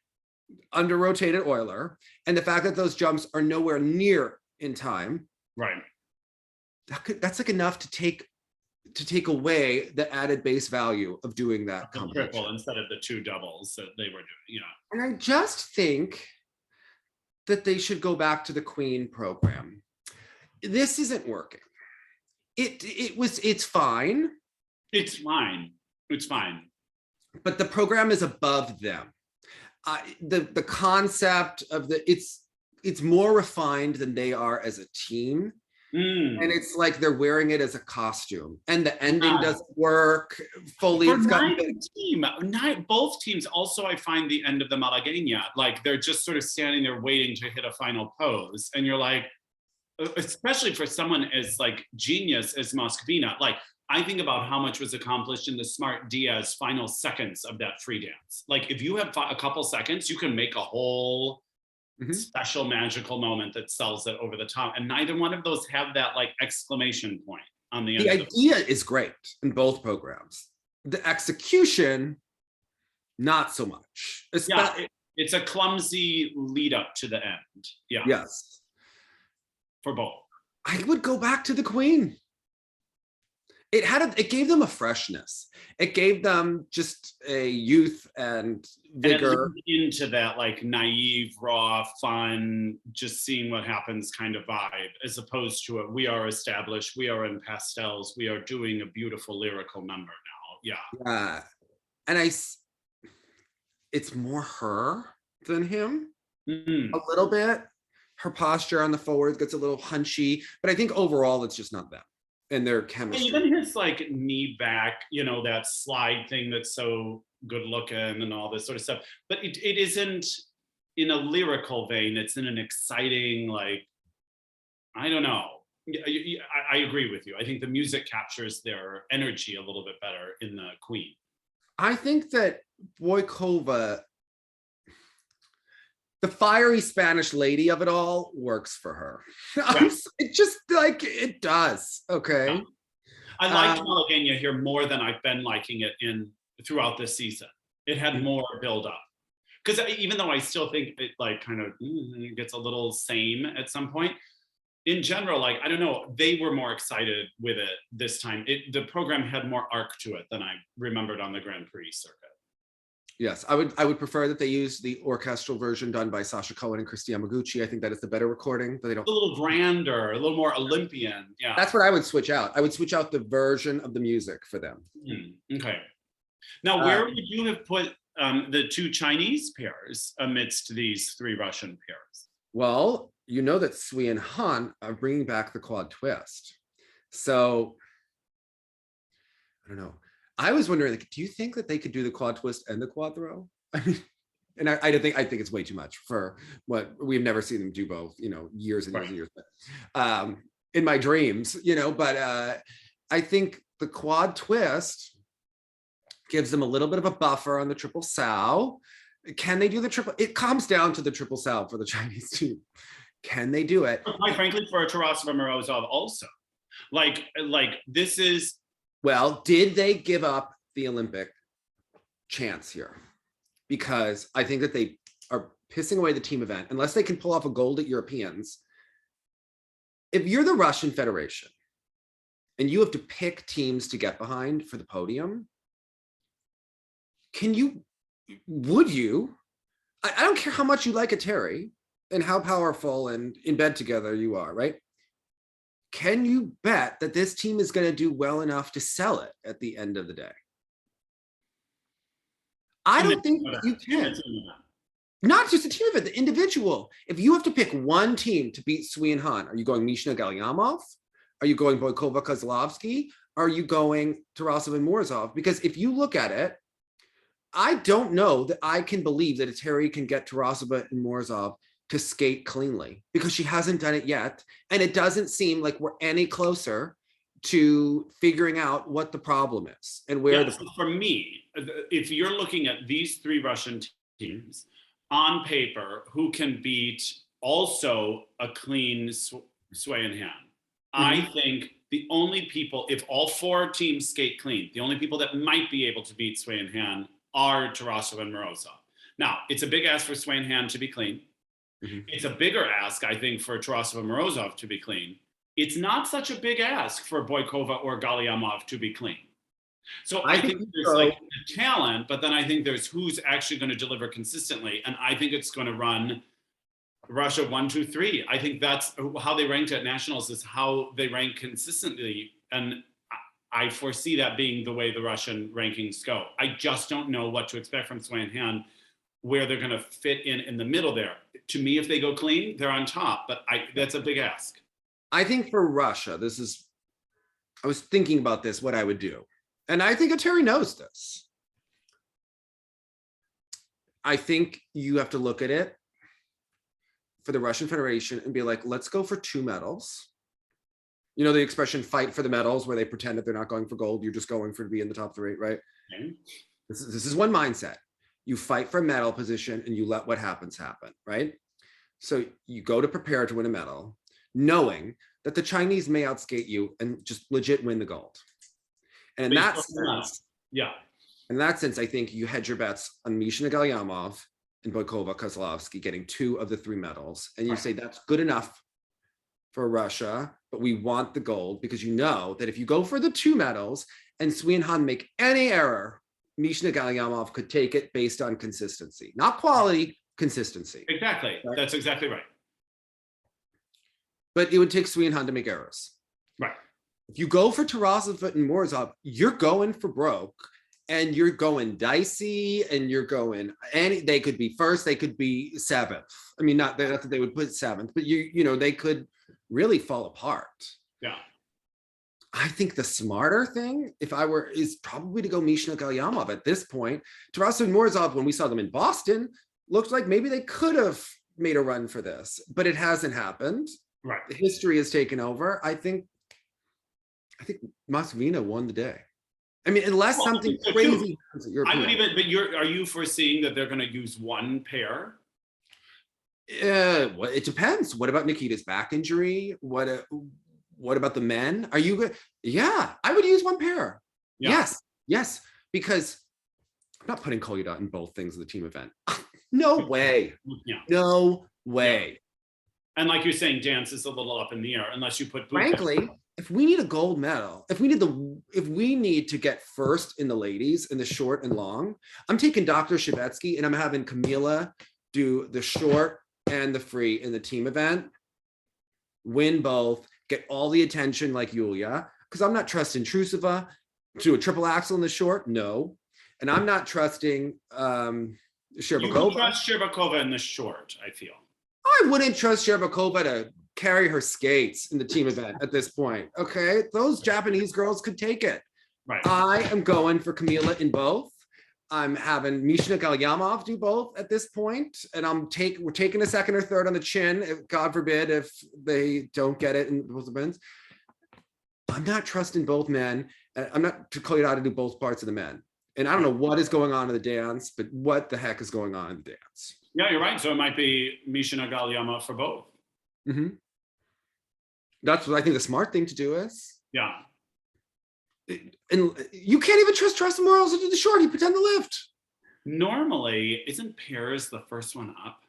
Speaker 1: under-rotated Euler and the fact that those jumps are nowhere near in time.
Speaker 2: Right.
Speaker 1: That's like enough to take away the added base value of doing that
Speaker 2: triple instead of the 2 doubles that they were doing. Yeah. And
Speaker 1: I just think that they should go back to the Queen program. This isn't working. It's fine. It's fine. But the program is above them. The concept of it's more refined than they are as a team. And it's like they're wearing it as a costume and the ending doesn't work fully.
Speaker 2: Both teams also, I find the end of the Malagueña, like they're just sort of standing there waiting to hit a final pose. And you're like, especially for someone as like genius as Moskvina, like I think about how much was accomplished in the Smart Diaz final seconds of that free dance. Like if you have a couple seconds, you can make a whole special magical moment that sells it over the top. And neither one of those have that like exclamation point on the end.
Speaker 1: The idea is great in both programs. The execution, not so much.
Speaker 2: It's a clumsy lead up to the end. Yeah.
Speaker 1: Yes.
Speaker 2: For both.
Speaker 1: I would go back to the Queen. It gave them a freshness. It gave them just a youth and vigor.
Speaker 2: And into that like naive, raw, fun, just seeing what happens kind of vibe, as opposed to we are established, we are in pastels, we are doing a beautiful lyrical number now. Yeah.
Speaker 1: And it's more her than him a little bit. Her posture on the forward gets a little hunchy, but I think overall it's just not them. And their chemistry.
Speaker 2: Even his like knee back, that slide thing that's so good looking and all this sort of stuff. But it isn't in a lyrical vein. It's in an exciting, like, I don't know. I agree with you. I think the music captures their energy a little bit better in the Queen.
Speaker 1: I think that Boikova, the fiery Spanish lady of it all, works for her. Yeah. It just like it does. Okay. Yeah.
Speaker 2: I liked Malagueña here more than I've been liking it throughout this season. It had more build up. Because even though I still think it like kind of gets a little same at some point, in general, like, I don't know, they were more excited with it this time. The program had more arc to it than I remembered on the Grand Prix circuit.
Speaker 1: Yes, I would prefer that they use the orchestral version done by Sasha Cohen and Christy Yamaguchi. I think that is the better recording. But they don't.
Speaker 2: A little grander, a little more Olympian. Yeah,
Speaker 1: that's what I would switch out. I would switch out the version of the music for them.
Speaker 2: Okay. Now, where would you have put the 2 Chinese pairs amidst these 3 Russian pairs?
Speaker 1: Well, you know that Sui and Han are bringing back the quad twist. So I don't know. I was wondering, like, do you think that they could do the quad twist and the quad throw? I mean, and I think it's way too much for what we've never seen them do both, years and years and years. But, in my dreams, but I think the quad twist gives them a little bit of a buffer on the triple sow. Can they do the triple? It comes down to the triple sow for the Chinese team. Can they do it?
Speaker 2: Quite frankly, for Tarasova and Morozov also. Like this is.
Speaker 1: Well, did they give up the Olympic chance here? Because I think that they are pissing away the team event unless they can pull off a gold at Europeans. If you're the Russian Federation and you have to pick teams to get behind for the podium, would you I don't care how much you like Eteri and how powerful and in bed together you are, right? Can you bet that this team is going to do well enough to sell it at the end of the day? I don't think you can. Not just a team event, the individual. If you have to pick one team to beat Sui and Han, are you going Mishina Galliamov? Are you going Boikova Kozlovskii? Are you going Tarasova and Morozov? Because if you look at it, I don't know that I can believe that Eteri can get Tarasova and Morozov to skate cleanly because she hasn't done it yet. And it doesn't seem like we're any closer to figuring out what the problem is and where
Speaker 2: for me, if you're looking at these three Russian teams on paper, who can beat also a clean Sui and Han? I think the only people, if all four teams skate clean, the only people that might be able to beat Sui and Han are Tarasova and Morozov. Now, it's a big ask for Sui and Han to be clean. It's a bigger ask, I think, for Trusova and Morozov to be clean. It's not such a big ask for Boikova or Galliamov to be clean. So I think there's like the talent, but then I think there's who's actually going to deliver consistently. And I think it's going to run Russia 1, 2, 3. I think that's how they ranked at nationals, is how they rank consistently. And I foresee that being the way the Russian rankings go. I just don't know what to expect from Sui and Han, where they're going to fit in the middle there. To me, if they go clean, they're on top, but that's a big ask.
Speaker 1: I think for Russia, I was thinking about this, what I would do. And I think Eteri knows this. I think you have to look at it for the Russian Federation and be like, let's go for 2 medals. You know the expression fight for the medals, where they pretend that they're not going for gold, you're just going for to be in the top 3, right?
Speaker 2: Okay.
Speaker 1: This is one mindset. You fight for a medal position and you let what happens happen, right? So you go to prepare to win a medal, knowing that the Chinese may outskate you and just legit win the gold. And in that sense, I think you hedge your bets on Mishina Galliamov and Boikova Kozlovskii getting 2 of the 3 medals. And you say that's good enough for Russia, but we want the gold, because you know that if you go for the 2 medals and Sui and Han make any error, Mishina Galliamov could take it based on consistency, not quality, consistency.
Speaker 2: Exactly. Right? That's exactly right.
Speaker 1: But it would take Sui and Han to make errors.
Speaker 2: Right.
Speaker 1: If you go for Tarasova and Morozov, you're going for broke, and you're going dicey, and you're going, and they could be first, they could be 7th. I mean, not that they would put 7th, but you know, they could really fall apart.
Speaker 2: Yeah.
Speaker 1: I think the smarter thing, is probably to go Mishina Galliamov at this point. Tarasova and Morozov, when we saw them in Boston, looked like maybe they could have made a run for this, but it hasn't happened.
Speaker 2: Right.
Speaker 1: The history has taken over. I think Moskvina won the day. I mean, unless something crazy happens at European.
Speaker 2: I would even, but are you foreseeing that they're going to use one pair?
Speaker 1: Well, it depends. What about Nikita's back injury? What about the men? Are you good? Yeah, I would use one pair. Yeah. Yes, because I'm not putting Kolyada in both things of the team event. No way.
Speaker 2: Yeah.
Speaker 1: No way.
Speaker 2: Yeah. And like you're saying, dance is a little up in the air unless you put.
Speaker 1: Frankly, if we need a gold medal, if we need to get first in the ladies in the short and long, I'm taking Dr. Shcherbakova and I'm having Kamila do the short and the free in the team event, win both, get all the attention like Yulia, because I'm not trusting Trusova to do a triple axel in the short, no. And I'm not trusting Shcherbakova.
Speaker 2: You trust Shcherbakova in the short, I feel.
Speaker 1: I wouldn't trust Shcherbakova to carry her skates in the team event at this point, okay? Those Japanese girls could take it.
Speaker 2: Right.
Speaker 1: I am going for Kamila in both. I'm having Mishina Galliamov do both at this point, and we're taking a second or third on the chin, if, God forbid, if they don't get it in both events. I'm not trusting both men. I'm not Kolyada to do both parts of the men. And I don't know what is going on in the dance, but what the heck is going on in the dance?
Speaker 2: Yeah, you're right. So it might be Mishina Galliamov for both.
Speaker 1: Mm-hmm. That's what I think the smart thing to do is.
Speaker 2: Yeah.
Speaker 1: And you can't even trust Morozov to do the short. He pretend to lift.
Speaker 2: Normally, isn't pairs the first one up?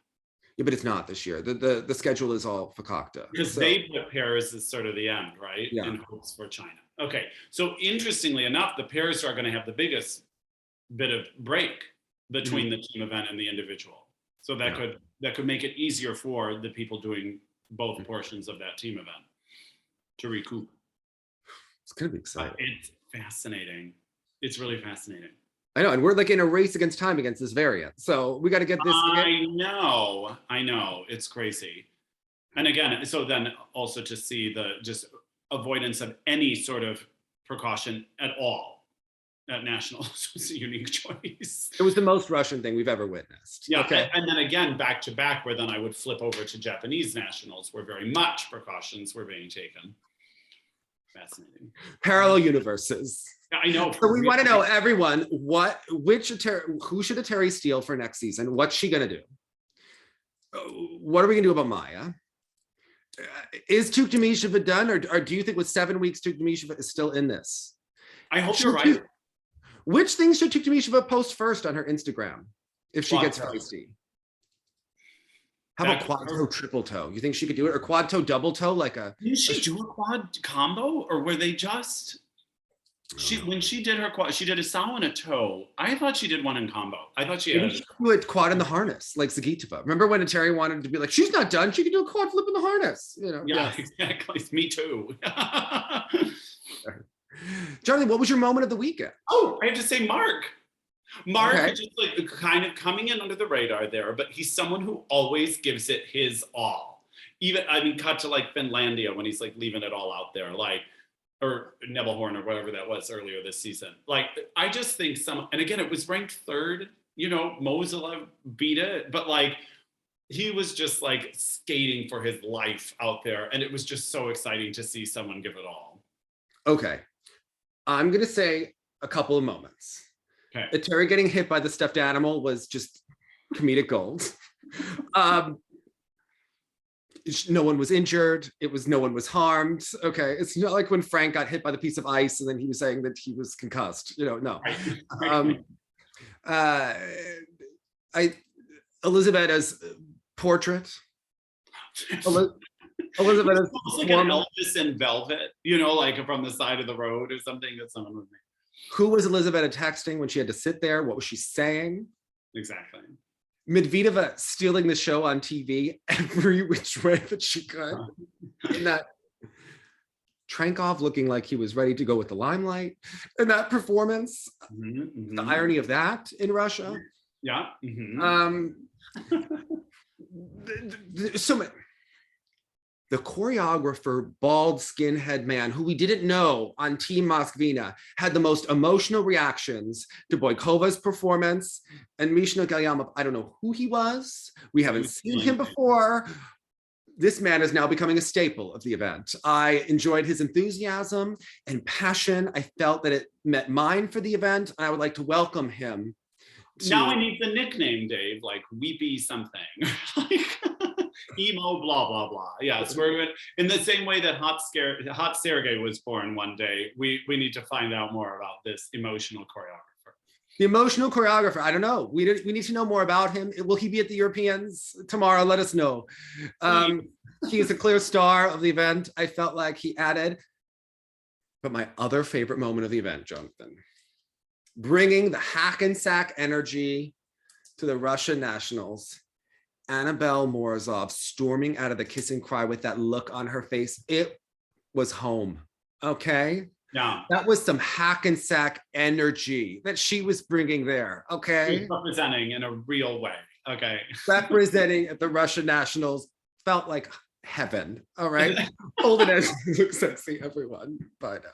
Speaker 1: Yeah, but it's not this year. The schedule is all fakakta.
Speaker 2: Because they put pairs as sort of the end, right?
Speaker 1: Yeah.
Speaker 2: In hopes for China. Okay. So interestingly enough, the pairs are going to have the biggest bit of break between the team event and the individual. So that could make it easier for the people doing both portions of that team event to recoup.
Speaker 1: It's gonna be exciting.
Speaker 2: It's fascinating. It's really fascinating.
Speaker 1: I know, and we're like in a race against time against this variant. So we got to get this.
Speaker 2: I know. It's crazy. And again, so then also to see the just avoidance of any sort of precaution at all at nationals was a unique choice.
Speaker 1: It was the most Russian thing we've ever witnessed.
Speaker 2: Yeah,
Speaker 1: okay.
Speaker 2: And then again, back to back, where then I would flip over to Japanese nationals, where very much precautions were being taken. Fascinating.
Speaker 1: Parallel universes.
Speaker 2: I know.
Speaker 1: So we want to know, everyone, who should Eteri steal for next season? What's she gonna do? What are we gonna do about Maya? Is Tuktamysheva done, or do you think with 7 weeks Tuktamysheva is still in this?
Speaker 2: I hope you're right.
Speaker 1: Which things should Tuktamysheva post first on her Instagram if she gets feisty? How about quad toe, triple toe? You think she could do it, or quad toe, double toe, like a?
Speaker 2: Didn't she do a quad combo, or were they just? When she did her quad, she did a sow and a toe. I thought she did one in combo. I thought she had
Speaker 1: do a quad in the harness, like Zagitova. Remember when Eteri wanted to be like, she's not done, she could do a quad flip in the harness, you know?
Speaker 2: Yeah, exactly. Me too.
Speaker 1: Charlie, what was your moment of the weekend?
Speaker 2: Oh, I have to say Mark. Mark is just like kind of coming in under the radar there, but he's someone who always gives it his all. Even, cut to like Finlandia when he's like leaving it all out there, like, or Nebelhorn or whatever that was earlier this season. Like, I just think and again, it was ranked third, Moselev beat it, but like, he was just like skating for his life out there. And it was just so exciting to see someone give it all.
Speaker 1: Okay. I'm going to say a couple of moments.
Speaker 2: Okay.
Speaker 1: Eteri getting hit by the stuffed animal was just comedic gold. No one was injured. No one was harmed. Okay. It's not like when Frank got hit by the piece of ice and then he was saying that he was concussed. No. Elizaveta's portrait. Elizaveta's
Speaker 2: like an Elvis in velvet, like from the side of the road or something that someone would make.
Speaker 1: Who was Elizaveta texting when she had to sit there? What was she saying?
Speaker 2: Exactly.
Speaker 1: Medvedeva stealing the show on TV every which way that she could. And that Trankov looking like he was ready to go with the limelight. And that performance, the irony of that in Russia.
Speaker 2: Yeah.
Speaker 1: So the choreographer, bald skinhead man, who we didn't know on Team Moskvina, had the most emotional reactions to Boikova's performance. And Mishina Galliamov, I don't know who he was. We haven't seen him before. This man is now becoming a staple of the event. I enjoyed his enthusiasm and passion. I felt that it met mine for the event. And I would like to welcome him.
Speaker 2: Now I need the nickname, Dave, like Weepy something. Emo, blah, blah, blah. Yes, we're in the same way that Hot Sergei was born one day. We need to find out more about this emotional choreographer.
Speaker 1: The emotional choreographer, I don't know. We need to know more about him. Will he be at the Europeans tomorrow? Let us know. He's a clear star of the event. I felt like he added. But my other favorite moment of the event, Jonathan, bringing the hack and sack energy to the Russian nationals. Annabelle Morozov storming out of the kiss and cry with that look on her face. It was home, okay?
Speaker 2: Yeah.
Speaker 1: That was some hack and sack energy that she was bringing there, okay?
Speaker 2: She was representing in a real way, okay?
Speaker 1: Representing at the Russian nationals felt like heaven, all right? Hold it as you look sexy, everyone. Bye now.